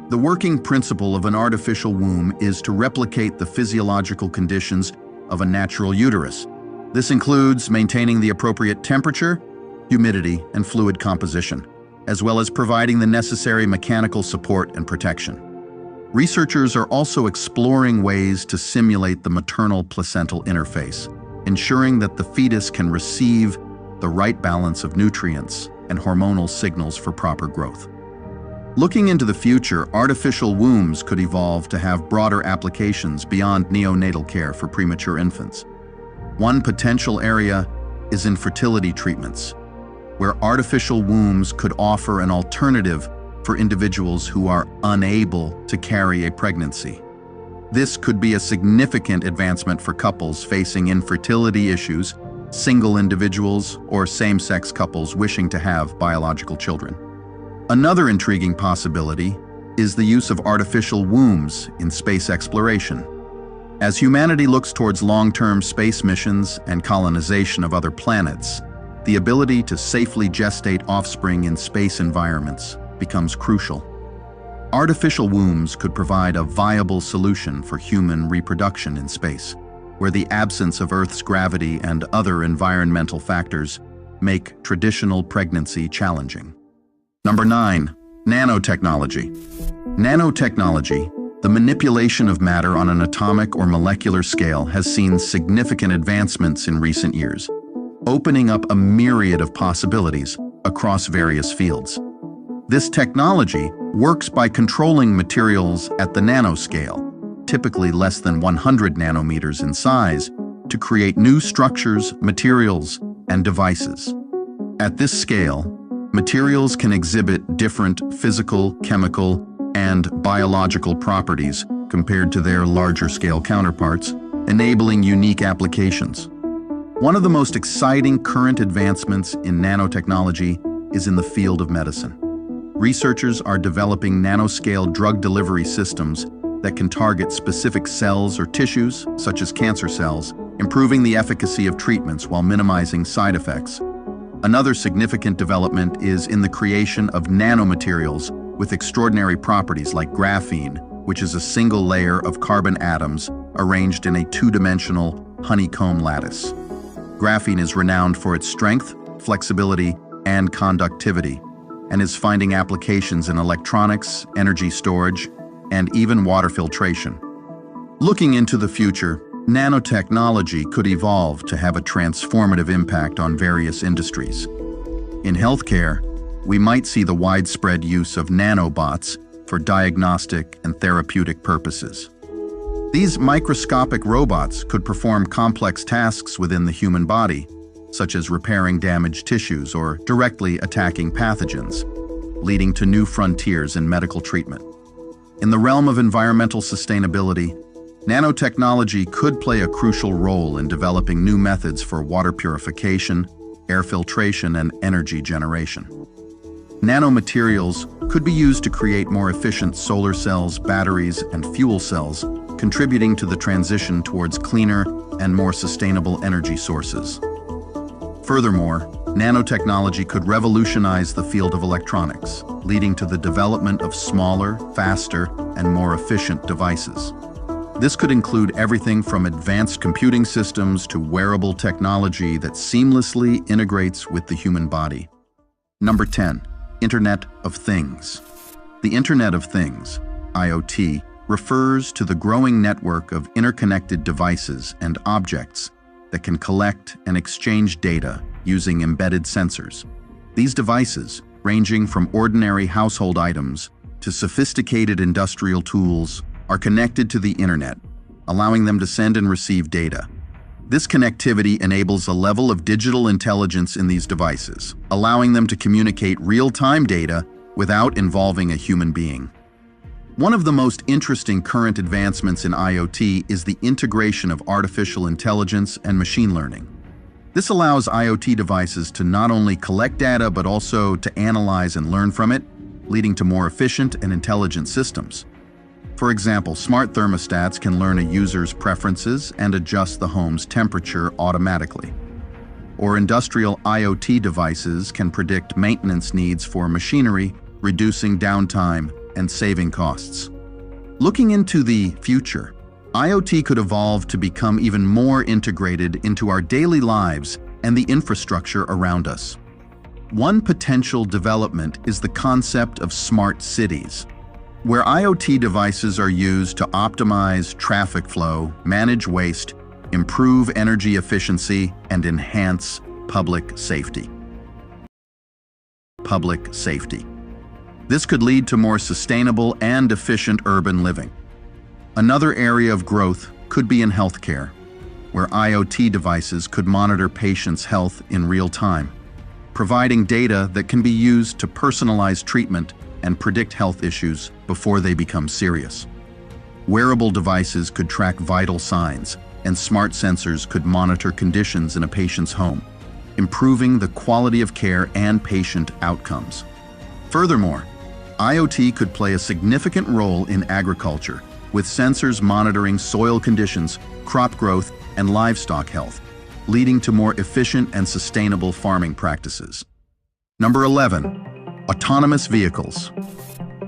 The working principle of an artificial womb is to replicate the physiological conditions of a natural uterus. This includes maintaining the appropriate temperature, humidity, and fluid composition, as well as providing the necessary mechanical support and protection. Researchers are also exploring ways to simulate the maternal placental interface, ensuring that the fetus can receive the right balance of nutrients and hormonal signals for proper growth. Looking into the future, artificial wombs could evolve to have broader applications beyond neonatal care for premature infants. One potential area is infertility treatments, where artificial wombs could offer an alternative for individuals who are unable to carry a pregnancy. This could be a significant advancement for couples facing infertility issues, single individuals, or same-sex couples wishing to have biological children. Another intriguing possibility is the use of artificial wombs in space exploration. As humanity looks towards long-term space missions and colonization of other planets, the ability to safely gestate offspring in space environments becomes crucial. Artificial wombs could provide a viable solution for human reproduction in space, where the absence of Earth's gravity and other environmental factors make traditional pregnancy challenging. Number 9. Nanotechnology. Nanotechnology, the manipulation of matter on an atomic or molecular scale, has seen significant advancements in recent years, opening up a myriad of possibilities across various fields. This technology works by controlling materials at the nanoscale, typically less than 100 nanometers in size, to create new structures, materials, and devices. At this scale, materials can exhibit different physical, chemical, and biological properties compared to their larger-scale counterparts, enabling unique applications. One of the most exciting current advancements in nanotechnology is in the field of medicine. Researchers are developing nanoscale drug delivery systems that can target specific cells or tissues, such as cancer cells, improving the efficacy of treatments while minimizing side effects. Another significant development is in the creation of nanomaterials with extraordinary properties like graphene, which is a single layer of carbon atoms arranged in a two-dimensional honeycomb lattice. Graphene is renowned for its strength, flexibility, and conductivity, and is finding applications in electronics, energy storage, and even water filtration. Looking into the future, nanotechnology could evolve to have a transformative impact on various industries. In healthcare, we might see the widespread use of nanobots for diagnostic and therapeutic purposes. These microscopic robots could perform complex tasks within the human body, such as repairing damaged tissues or directly attacking pathogens, leading to new frontiers in medical treatment. In the realm of environmental sustainability, nanotechnology could play a crucial role in developing new methods for water purification, air filtration, and energy generation. Nanomaterials could be used to create more efficient solar cells, batteries, and fuel cells, contributing to the transition towards cleaner and more sustainable energy sources. Furthermore, nanotechnology could revolutionize the field of electronics, leading to the development of smaller, faster, and more efficient devices. This could include everything from advanced computing systems to wearable technology that seamlessly integrates with the human body. Number 10. Internet of Things. The Internet of Things, IoT, refers to the growing network of interconnected devices and objects that can collect and exchange data using embedded sensors. These devices, ranging from ordinary household items to sophisticated industrial tools, are connected to the internet, allowing them to send and receive data. This connectivity enables a level of digital intelligence in these devices, allowing them to communicate real-time data without involving a human being. One of the most interesting current advancements in IoT is the integration of artificial intelligence and machine learning. This allows IoT devices to not only collect data but also to analyze and learn from it, leading to more efficient and intelligent systems. For example, smart thermostats can learn a user's preferences and adjust the home's temperature automatically. Or industrial IoT devices can predict maintenance needs for machinery, reducing downtime and saving costs. Looking into the future, IoT could evolve to become even more integrated into our daily lives and the infrastructure around us. One potential development is the concept of smart cities, where IoT devices are used to optimize traffic flow, manage waste, improve energy efficiency, and enhance public safety. Public safety. This could lead to more sustainable and efficient urban living. Another area of growth could be in healthcare, where IoT devices could monitor patients' health in real time, providing data that can be used to personalize treatment and predict health issues before they become serious. Wearable devices could track vital signs, and smart sensors could monitor conditions in a patient's home, improving the quality of care and patient outcomes. Furthermore, IoT could play a significant role in agriculture, with sensors monitoring soil conditions, crop growth, and livestock health, leading to more efficient and sustainable farming practices. Number 11. Autonomous vehicles.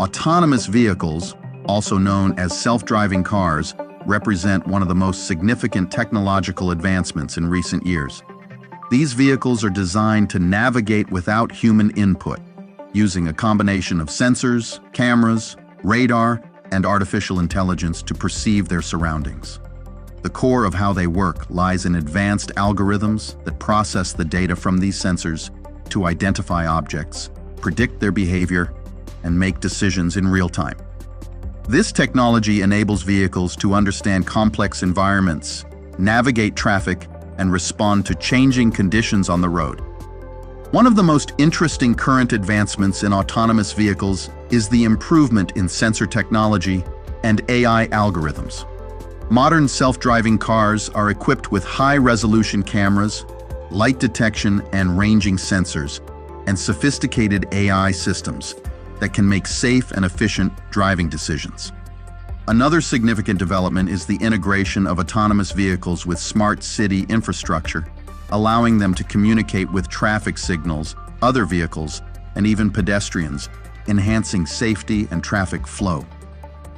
Autonomous vehicles, also known as self-driving cars, represent one of the most significant technological advancements in recent years. These vehicles are designed to navigate without human input, using a combination of sensors, cameras, radar, and artificial intelligence to perceive their surroundings. The core of how they work lies in advanced algorithms that process the data from these sensors to identify objects, predict their behavior, and make decisions in real time. This technology enables vehicles to understand complex environments, navigate traffic, and respond to changing conditions on the road. One of the most interesting current advancements in autonomous vehicles is the improvement in sensor technology and AI algorithms. Modern self-driving cars are equipped with high-resolution cameras, light detection and ranging sensors, and sophisticated AI systems that can make safe and efficient driving decisions. Another significant development is the integration of autonomous vehicles with smart city infrastructure, allowing them to communicate with traffic signals, other vehicles, and even pedestrians, enhancing safety and traffic flow.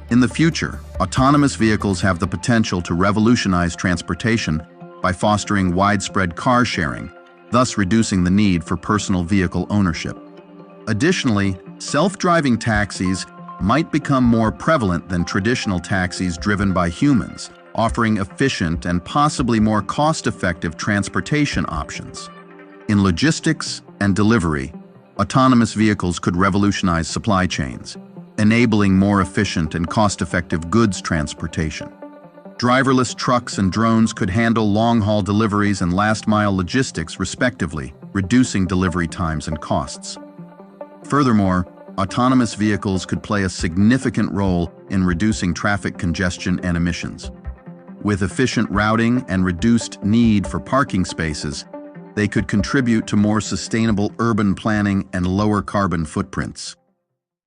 In the future, autonomous vehicles have the potential to revolutionize transportation by fostering widespread car sharing, thus reducing the need for personal vehicle ownership. Additionally, self-driving taxis might become more prevalent than traditional taxis driven by humans, offering efficient and possibly more cost-effective transportation options. In logistics and delivery, autonomous vehicles could revolutionize supply chains, enabling more efficient and cost-effective goods transportation. Driverless trucks and drones could handle long-haul deliveries and last-mile logistics respectively, reducing delivery times and costs. Furthermore, autonomous vehicles could play a significant role in reducing traffic congestion and emissions. With efficient routing and reduced need for parking spaces, they could contribute to more sustainable urban planning and lower carbon footprints.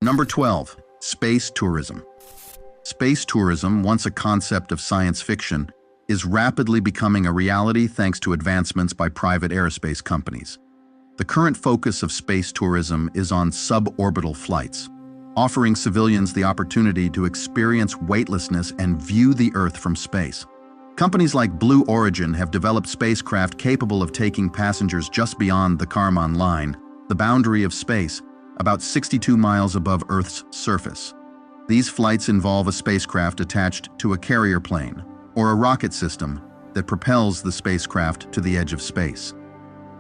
Number 12, space tourism. Space tourism, once a concept of science fiction, is rapidly becoming a reality thanks to advancements by private aerospace companies. The current focus of space tourism is on suborbital flights, offering civilians the opportunity to experience weightlessness and view the Earth from space. Companies like Blue Origin have developed spacecraft capable of taking passengers just beyond the Kármán line, the boundary of space, about 62 miles above Earth's surface. These flights involve a spacecraft attached to a carrier plane or a rocket system that propels the spacecraft to the edge of space.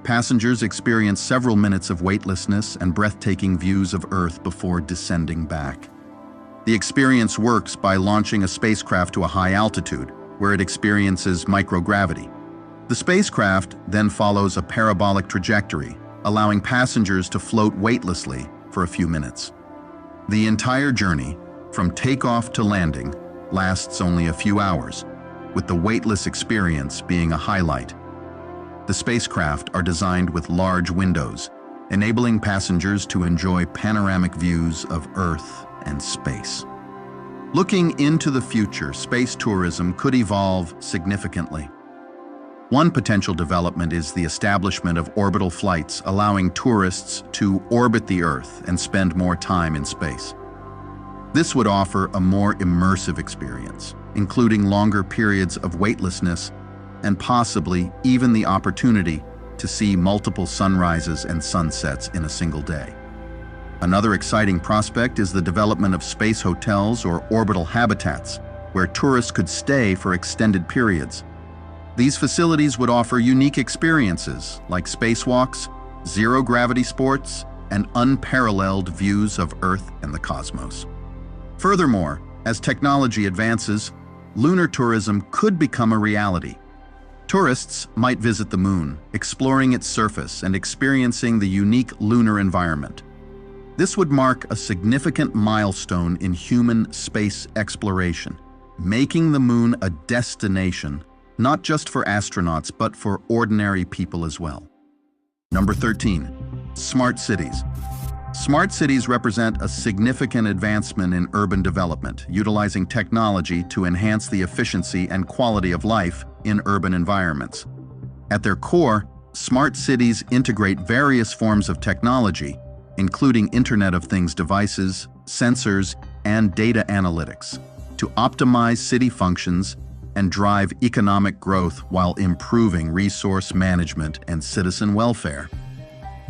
Passengers experience several minutes of weightlessness and breathtaking views of Earth before descending back. The experience works by launching a spacecraft to a high altitude, where it experiences microgravity. The spacecraft then follows a parabolic trajectory, allowing passengers to float weightlessly for a few minutes. The entire journey, from takeoff to landing, lasts only a few hours, with the weightless experience being a highlight. The spacecraft are designed with large windows, enabling passengers to enjoy panoramic views of Earth and space. Looking into the future, space tourism could evolve significantly. One potential development is the establishment of orbital flights, allowing tourists to orbit the Earth and spend more time in space. This would offer a more immersive experience, including longer periods of weightlessness and possibly even the opportunity to see multiple sunrises and sunsets in a single day. Another exciting prospect is the development of space hotels or orbital habitats, where tourists could stay for extended periods. These facilities would offer unique experiences like spacewalks, zero-gravity sports, and unparalleled views of Earth and the cosmos. Furthermore, as technology advances, lunar tourism could become a reality. Tourists might visit the moon, exploring its surface and experiencing the unique lunar environment. This would mark a significant milestone in human space exploration, making the moon a destination not just for astronauts but for ordinary people as well. Number 13, smart cities. Smart cities represent a significant advancement in urban development, utilizing technology to enhance the efficiency and quality of life in urban environments. At their core, smart cities integrate various forms of technology, including Internet of Things devices, sensors, and data analytics, to optimize city functions and drive economic growth while improving resource management and citizen welfare.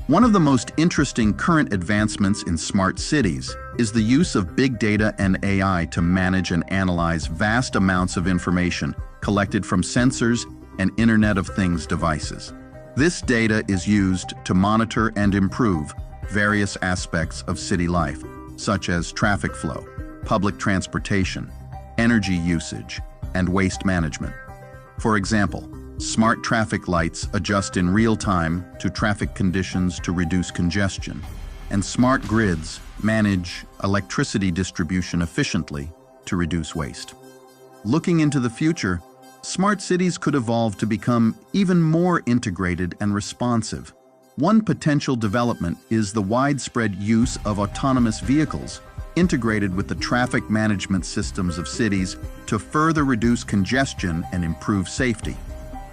One of the most interesting current advancements in smart cities is the use of big data and AI to manage and analyze vast amounts of information collected from sensors and Internet of Things devices. This data is used to monitor and improve various aspects of city life, such as traffic flow, public transportation, energy usage, and waste management. For example, smart traffic lights adjust in real time to traffic conditions to reduce congestion, and smart grids manage electricity distribution efficiently to reduce waste. Looking into the future, smart cities could evolve to become even more integrated and responsive. One potential development is the widespread use of autonomous vehicles integrated with the traffic management systems of cities to further reduce congestion and improve safety.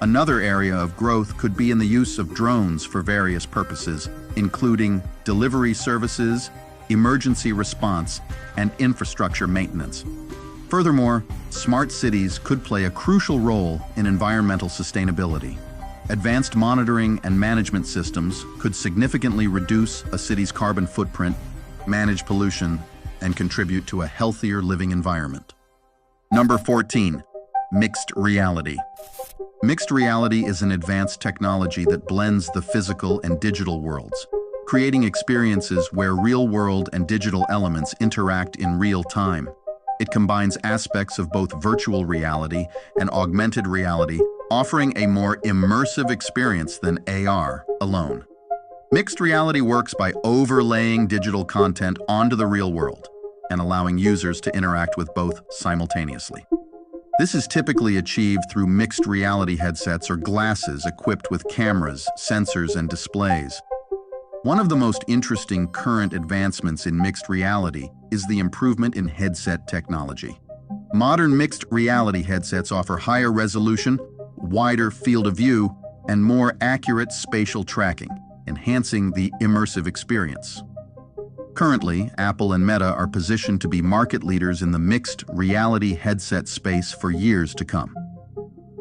Another area of growth could be in the use of drones for various purposes, including delivery services, emergency response, and infrastructure maintenance. Furthermore, smart cities could play a crucial role in environmental sustainability. Advanced monitoring and management systems could significantly reduce a city's carbon footprint, manage pollution, and contribute to a healthier living environment. Number 14, mixed reality. Mixed reality is an advanced technology that blends the physical and digital worlds, creating experiences where real-world and digital elements interact in real time. It combines aspects of both virtual reality and augmented reality, offering a more immersive experience than AR alone. Mixed reality works by overlaying digital content onto the real world and allowing users to interact with both simultaneously. This is typically achieved through mixed reality headsets or glasses equipped with cameras, sensors, and displays. One of the most interesting current advancements in mixed reality is the improvement in headset technology. Modern mixed reality headsets offer higher resolution, wider field of view, and more accurate spatial tracking, enhancing the immersive experience. Currently, Apple and Meta are positioned to be market leaders in the mixed reality headset space for years to come.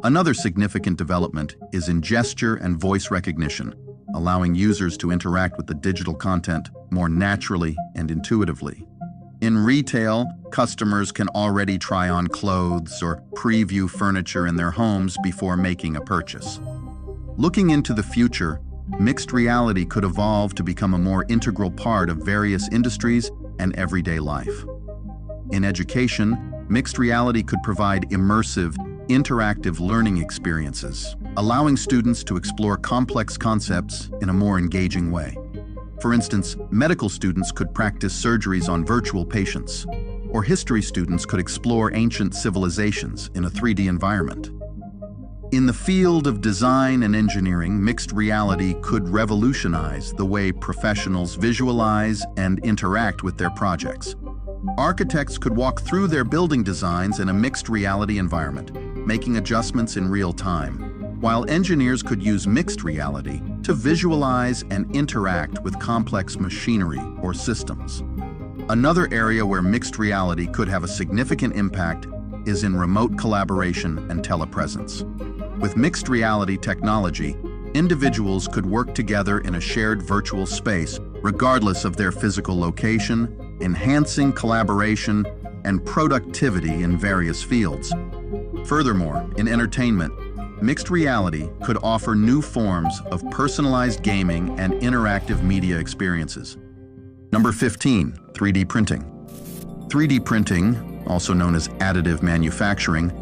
Another significant development is in gesture and voice recognition, allowing users to interact with the digital content more naturally and intuitively. In retail, customers can already try on clothes or preview furniture in their homes before making a purchase. Looking into the future, mixed reality could evolve to become a more integral part of various industries and everyday life. In education, mixed reality could provide immersive, interactive learning experiences, allowing students to explore complex concepts in a more engaging way. For instance, medical students could practice surgeries on virtual patients, or history students could explore ancient civilizations in a 3D environment. In the field of design and engineering, mixed reality could revolutionize the way professionals visualize and interact with their projects. Architects could walk through their building designs in a mixed reality environment, making adjustments in real time, while engineers could use mixed reality to visualize and interact with complex machinery or systems. Another area where mixed reality could have a significant impact is in remote collaboration and telepresence. With mixed reality technology, individuals could work together in a shared virtual space, regardless of their physical location, enhancing collaboration and productivity in various fields. Furthermore, in entertainment, mixed reality could offer new forms of personalized gaming and interactive media experiences. Number 15, 3D printing. 3D printing, also known as additive manufacturing,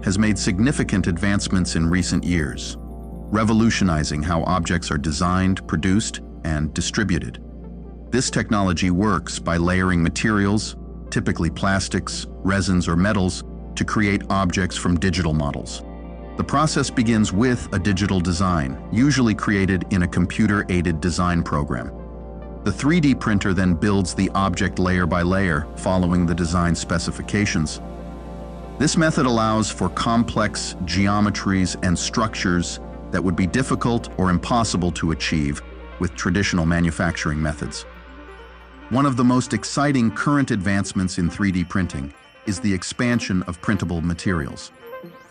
has made significant advancements in recent years, revolutionizing how objects are designed, produced, and distributed. This technology works by layering materials, typically plastics, resins, or metals, to create objects from digital models. The process begins with a digital design, usually created in a computer-aided design program. The 3D printer then builds the object layer by layer, following the design specifications. This method allows for complex geometries and structures that would be difficult or impossible to achieve with traditional manufacturing methods. One of the most exciting current advancements in 3D printing is the expansion of printable materials.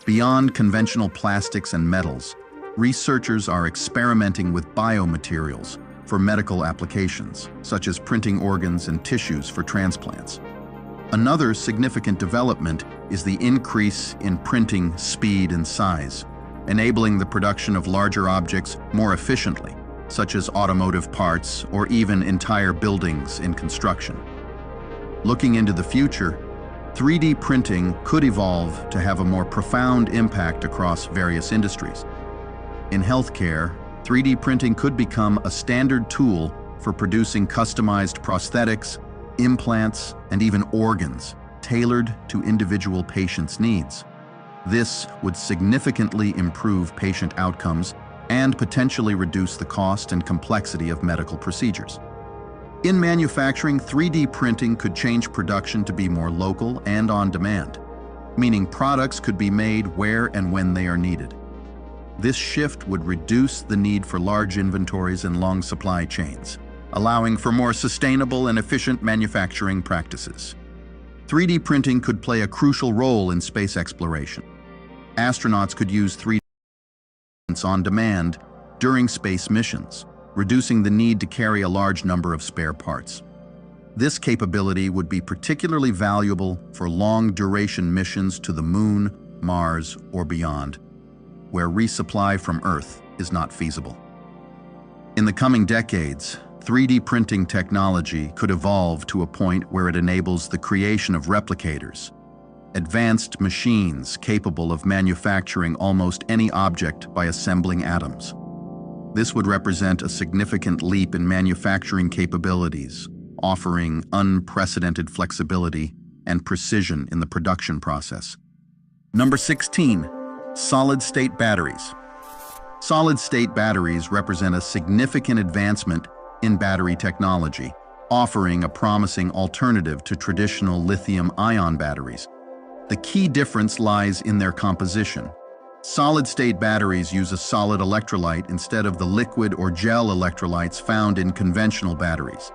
Beyond conventional plastics and metals, researchers are experimenting with biomaterials for medical applications, such as printing organs and tissues for transplants. Another significant development is the increase in printing speed and size, enabling the production of larger objects more efficiently, such as automotive parts or even entire buildings in construction. Looking into the future, 3D printing could evolve to have a more profound impact across various industries. In healthcare, 3D printing could become a standard tool for producing customized prosthetics, implants, and even organs tailored to individual patients' needs. This would significantly improve patient outcomes and potentially reduce the cost and complexity of medical procedures. In manufacturing, 3D printing could change production to be more local and on demand, meaning products could be made where and when they are needed. This shift would reduce the need for large inventories and long supply chains, allowing for more sustainable and efficient manufacturing practices. 3D printing could play a crucial role in space exploration. Astronauts could use 3D prints on demand during space missions, reducing the need to carry a large number of spare parts. This capability would be particularly valuable for long-duration missions to the Moon, Mars, or beyond, where resupply from Earth is not feasible. In the coming decades, 3D printing technology could evolve to a point where it enables the creation of replicators, advanced machines capable of manufacturing almost any object by assembling atoms. This would represent a significant leap in manufacturing capabilities, offering unprecedented flexibility and precision in the production process. Number 16, solid-state batteries. Solid-state batteries represent a significant advancement in battery technology, offering a promising alternative to traditional lithium-ion batteries. The key difference lies in their composition. Solid-state batteries use a solid electrolyte instead of the liquid or gel electrolytes found in conventional batteries.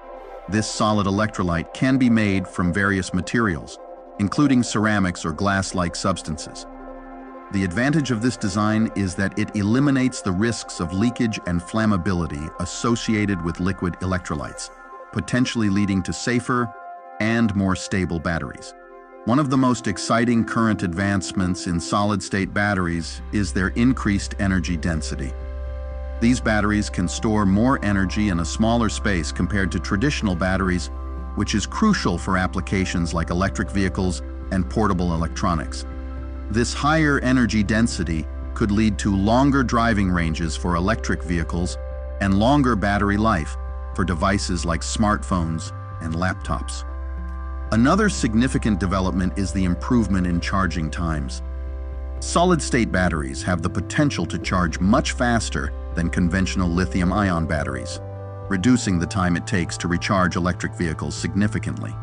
This solid electrolyte can be made from various materials, including ceramics or glass-like substances. The advantage of this design is that it eliminates the risks of leakage and flammability associated with liquid electrolytes, potentially leading to safer and more stable batteries. One of the most exciting current advancements in solid-state batteries is their increased energy density. These batteries can store more energy in a smaller space compared to traditional batteries, which is crucial for applications like electric vehicles and portable electronics. This higher energy density could lead to longer driving ranges for electric vehicles and longer battery life for devices like smartphones and laptops. Another significant development is the improvement in charging times. Solid-state batteries have the potential to charge much faster than conventional lithium-ion batteries, reducing the time it takes to recharge electric vehicles significantly.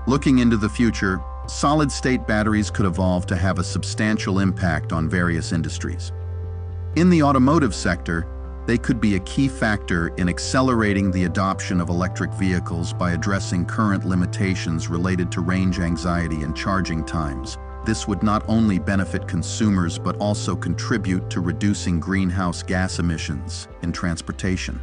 Looking into the future, solid-state batteries could evolve to have a substantial impact on various industries. In the automotive sector, they could be a key factor in accelerating the adoption of electric vehicles by addressing current limitations related to range anxiety and charging times. This would not only benefit consumers but also contribute to reducing greenhouse gas emissions in transportation.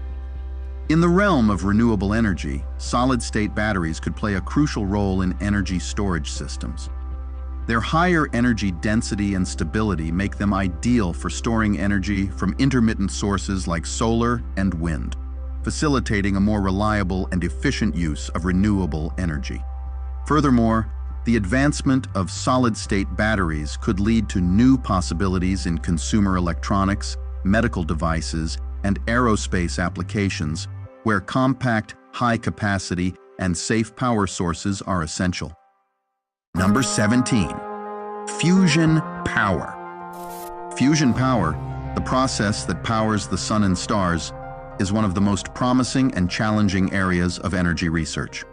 In the realm of renewable energy, solid-state batteries could play a crucial role in energy storage systems. Their higher energy density and stability make them ideal for storing energy from intermittent sources like solar and wind, facilitating a more reliable and efficient use of renewable energy. Furthermore, the advancement of solid-state batteries could lead to new possibilities in consumer electronics, medical devices, and aerospace applications, where compact, high-capacity, and safe power sources are essential. Number 17, fusion power. Fusion power, the process that powers the sun and stars, is one of the most promising and challenging areas of energy research.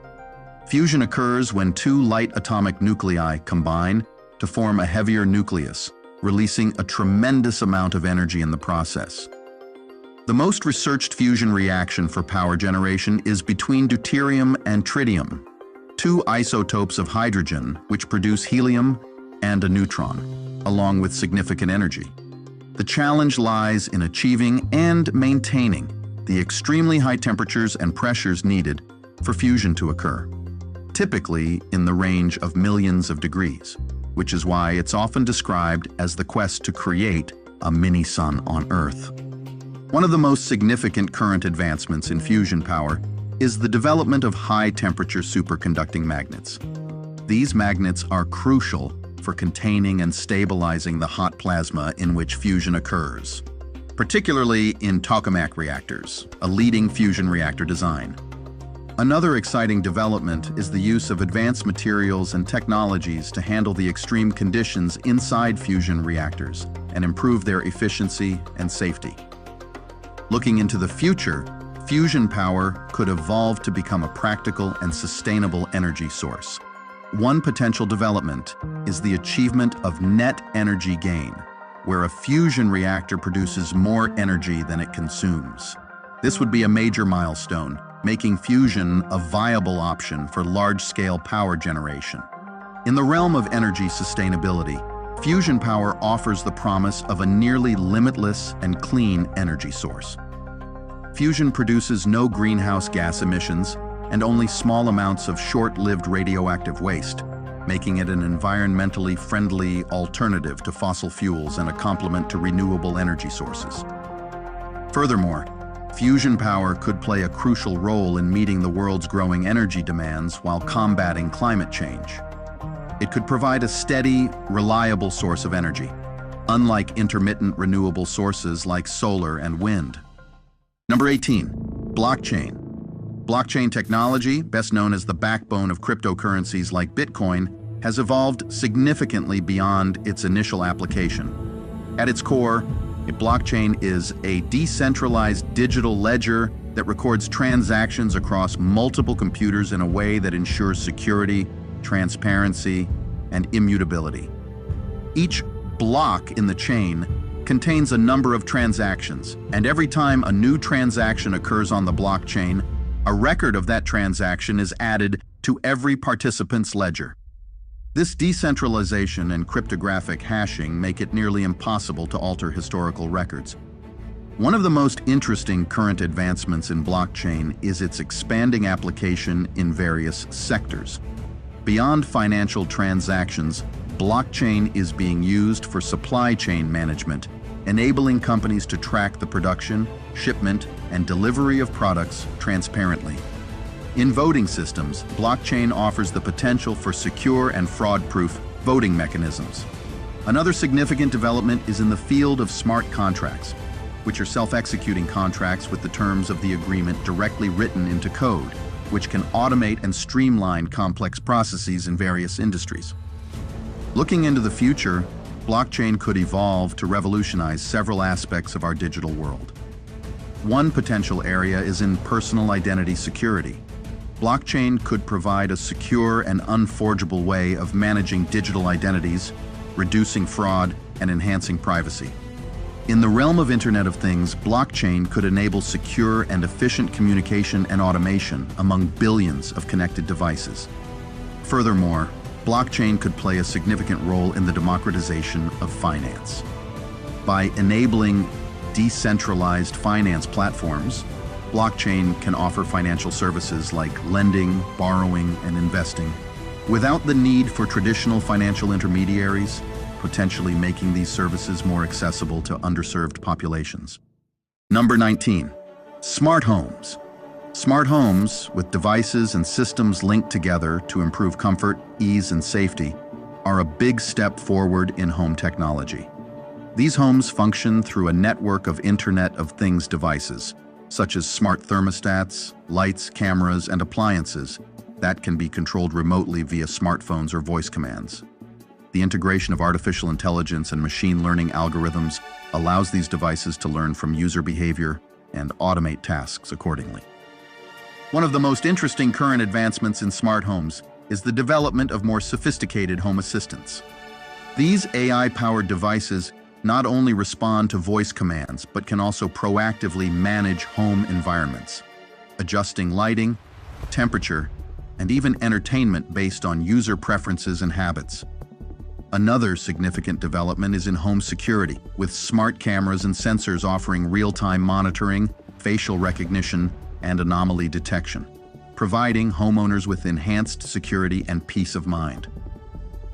Fusion occurs when two light atomic nuclei combine to form a heavier nucleus, releasing a tremendous amount of energy in the process. The most researched fusion reaction for power generation is between deuterium and tritium, two isotopes of hydrogen which produce helium and a neutron, along with significant energy. The challenge lies in achieving and maintaining the extremely high temperatures and pressures needed for fusion to occur, typically in the range of millions of degrees, which is why it's often described as the quest to create a mini-sun on Earth. One of the most significant current advancements in fusion power is the development of high-temperature superconducting magnets. These magnets are crucial for containing and stabilizing the hot plasma in which fusion occurs, particularly in tokamak reactors, a leading fusion reactor design. Another exciting development is the use of advanced materials and technologies to handle the extreme conditions inside fusion reactors and improve their efficiency and safety. Looking into the future, fusion power could evolve to become a practical and sustainable energy source. One potential development is the achievement of net energy gain, where a fusion reactor produces more energy than it consumes. This would be a major milestone, making fusion a viable option for large-scale power generation. In the realm of energy sustainability, fusion power offers the promise of a nearly limitless and clean energy source. Fusion produces no greenhouse gas emissions and only small amounts of short-lived radioactive waste, making it an environmentally friendly alternative to fossil fuels and a complement to renewable energy sources. Furthermore, fusion power could play a crucial role in meeting the world's growing energy demands while combating climate change. It could provide a steady, reliable source of energy, unlike intermittent renewable sources like solar and wind. Number 18, blockchain. Blockchain technology, best known as the backbone of cryptocurrencies like Bitcoin, has evolved significantly beyond its initial application. At its core, a blockchain is a decentralized digital ledger that records transactions across multiple computers in a way that ensures security, transparency, and immutability. Each block in the chain contains a number of transactions, and every time a new transaction occurs on the blockchain, a record of that transaction is added to every participant's ledger. This decentralization and cryptographic hashing make it nearly impossible to alter historical records. One of the most interesting current advancements in blockchain is its expanding application in various sectors. Beyond financial transactions, blockchain is being used for supply chain management, enabling companies to track the production, shipment, and delivery of products transparently. In voting systems, blockchain offers the potential for secure and fraud-proof voting mechanisms. Another significant development is in the field of smart contracts, which are self-executing contracts with the terms of the agreement directly written into code, which can automate and streamline complex processes in various industries. Looking into the future, blockchain could evolve to revolutionize several aspects of our digital world. One potential area is in personal identity security. Blockchain could provide a secure and unforgeable way of managing digital identities, reducing fraud, and enhancing privacy. In the realm of Internet of Things, blockchain could enable secure and efficient communication and automation among billions of connected devices. Furthermore, blockchain could play a significant role in the democratization of finance. By enabling decentralized finance platforms, blockchain can offer financial services like lending, borrowing, and investing without the need for traditional financial intermediaries, potentially making these services more accessible to underserved populations. Number 19, smart homes. Smart homes, with devices and systems linked together to improve comfort, ease, and safety, are a big step forward in home technology. These homes function through a network of Internet of Things devices, such as smart thermostats, lights, cameras, and appliances that can be controlled remotely via smartphones or voice commands. The integration of artificial intelligence and machine learning algorithms allows these devices to learn from user behavior and automate tasks accordingly. One of the most interesting current advancements in smart homes is the development of more sophisticated home assistants. These AI-powered devices not only respond to voice commands, but can also proactively manage home environments, adjusting lighting, temperature, and even entertainment based on user preferences and habits. Another significant development is in home security, with smart cameras and sensors offering real-time monitoring, facial recognition, and anomaly detection, providing homeowners with enhanced security and peace of mind.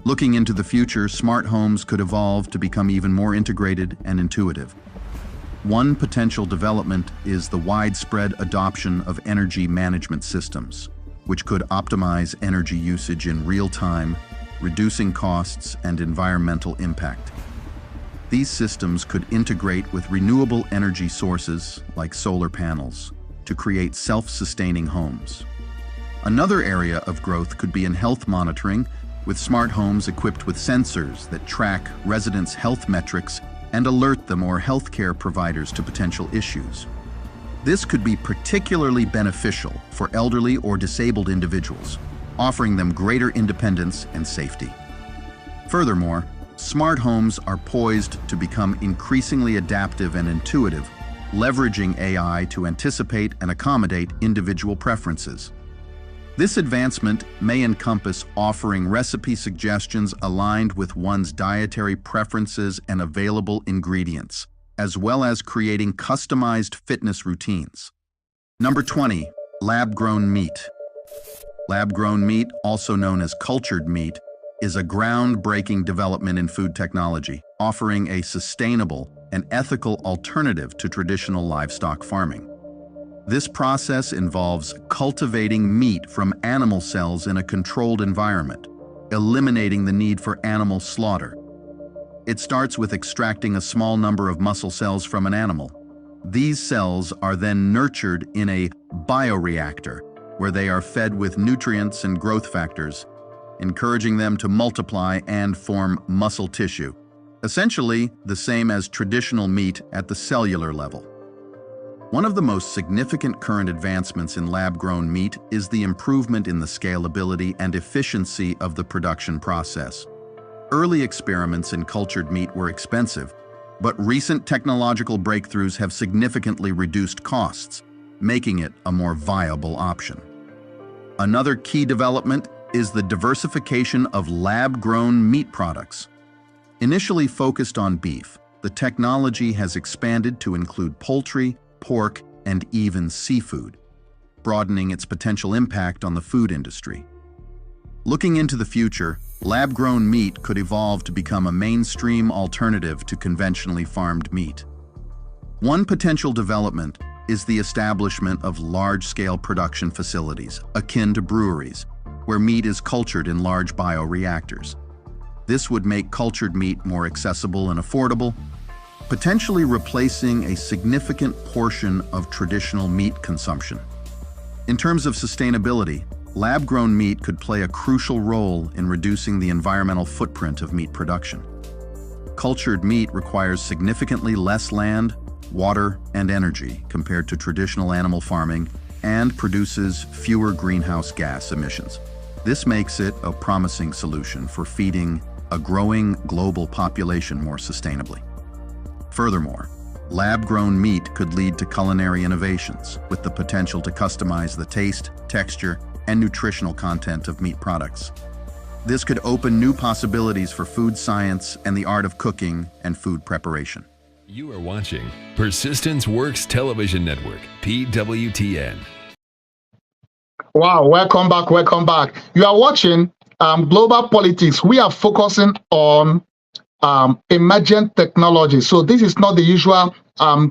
Looking into the future, smart homes could evolve to become even more integrated and intuitive. One potential development is the widespread adoption of energy management systems, which could optimize energy usage in real time, reducing costs and environmental impact. These systems could integrate with renewable energy sources like solar panels to create self-sustaining homes. Another area of growth could be in health monitoring, with smart homes equipped with sensors that track residents' health metrics and alert them or healthcare providers to potential issues. This could be particularly beneficial for elderly or disabled individuals, offering them greater independence and safety. Furthermore, smart homes are poised to become increasingly adaptive and intuitive, leveraging AI to anticipate and accommodate individual preferences. This advancement may encompass offering recipe suggestions aligned with one's dietary preferences and available ingredients, as well as creating customized fitness routines. Number 20, lab-grown meat. Lab-grown meat, also known as cultured meat, is a groundbreaking development in food technology, offering a sustainable and ethical alternative to traditional livestock farming. This process involves cultivating meat from animal cells in a controlled environment, eliminating the need for animal slaughter. It starts with extracting a small number of muscle cells from an animal. These cells are then nurtured in a bioreactor, where they are fed with nutrients and growth factors, encouraging them to multiply and form muscle tissue, essentially the same as traditional meat at the cellular level. One of the most significant current advancements in lab-grown meat is the improvement in the scalability and efficiency of the production process. Early experiments in cultured meat were expensive, but recent technological breakthroughs have significantly reduced costs, making it a more viable option. Another key development is the diversification of lab-grown meat products. Initially focused on beef, the technology has expanded to include poultry, pork, and even seafood, broadening its potential impact on the food industry. Looking into the future, lab-grown meat could evolve to become a mainstream alternative to conventionally farmed meat. One potential development is the establishment of large-scale production facilities, akin to breweries, where meat is cultured in large bioreactors. This would make cultured meat more accessible and affordable, potentially replacing a significant portion of traditional meat consumption. In terms of sustainability, lab-grown meat could play a crucial role in reducing the environmental footprint of meat production. Cultured meat requires significantly less land, water, and energy compared to traditional animal farming and produces fewer greenhouse gas emissions. This makes it a promising solution for feeding a growing global population more sustainably. Furthermore, lab-grown meat could lead to culinary innovations with the potential to customize the taste, texture, and nutritional content of meat products. This could open new possibilities for food science and the art of cooking and food preparation. You are watching Persistence Works Television Network, PWTN. Wow, welcome back, welcome back. You are watching Global Politics. We are focusing on emergent technology. So this is not the usual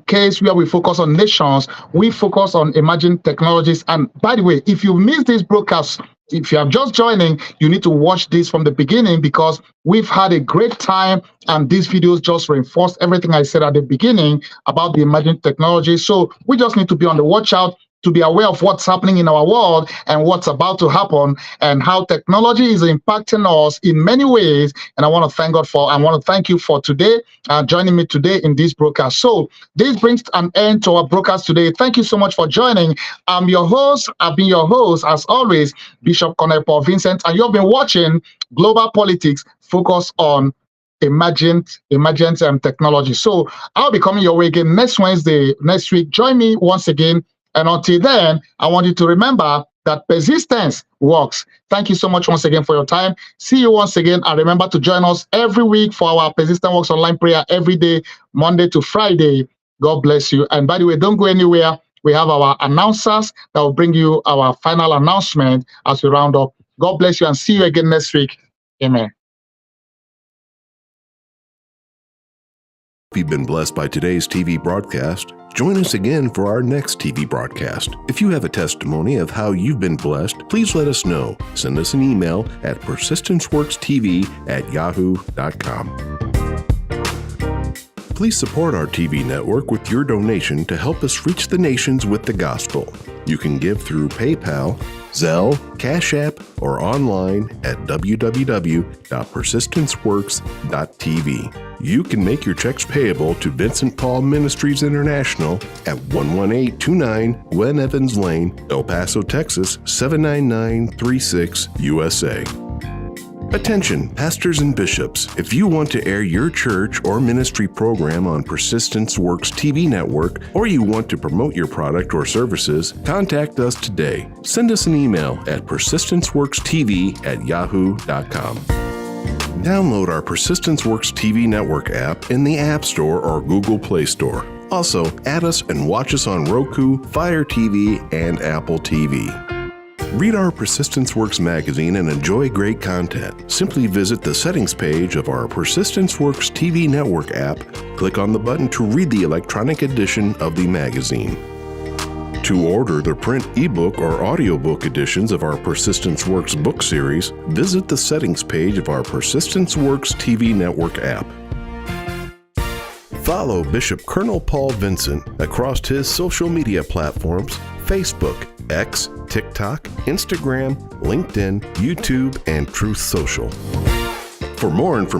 case where we focus on nations. We focus on emerging technologies. And by the way, if you missed this broadcast, if you are just joining, you need to watch this from the beginning, because we've had a great time and these videos just reinforce everything I said at the beginning about the emerging technology. So we just need to be on the watch out to be aware of what's happening in our world and what's about to happen and how technology is impacting us in many ways. And I want to thank you for today, joining me today in this broadcast. So this brings an end to our broadcast today. Thank you so much for joining. I've been your host, as always, Bishop Vincent, and you've been watching Global Politics, focus on Emergent technology. So I'll be coming your way again next Wednesday, next week. Join me once again. And until then, I want you to remember that persistence works. Thank you so much once again for your time. See you once again. And remember to join us every week for our Persistent Works online prayer every day, Monday to Friday. God bless you. And by the way, don't go anywhere. We have our announcers that will bring you our final announcement as we round up. God bless you and see you again next week. Amen. If you've been blessed by today's TV broadcast, join us again for our next TV broadcast. If you have a testimony of how you've been blessed, please let us know. Send us an email at persistenceworkstv@yahoo.com. Please support our TV network with your donation to help us reach the nations with the gospel. You can give through PayPal, Zelle, Cash App, or online at www.persistenceworks.tv. You can make your checks payable to Vincent Paul Ministries International at 11829 Gwen Evans Lane, El Paso, Texas 79936, USA. Attention, pastors and bishops. If you want to air your church or ministry program on Persistence Works TV network, or you want to promote your product or services, contact us today. Send us an email at persistenceworkstv@yahoo.com. Download our Persistence Works TV network app in the App Store or Google Play Store. Also, add us and watch us on Roku, Fire TV, and Apple TV. Read our Persistence Works magazine and enjoy great content. Simply visit the settings page of our Persistence Works TV network app. Click on the button to read the electronic edition of the magazine. To order the print, ebook, or audiobook editions of our Persistence Works book series, visit the settings page of our Persistence Works TV network app. Follow Bishop Colonel Paul Vincent across his social media platforms: Facebook, X, TikTok, Instagram, LinkedIn, YouTube, and Truth Social. For more information,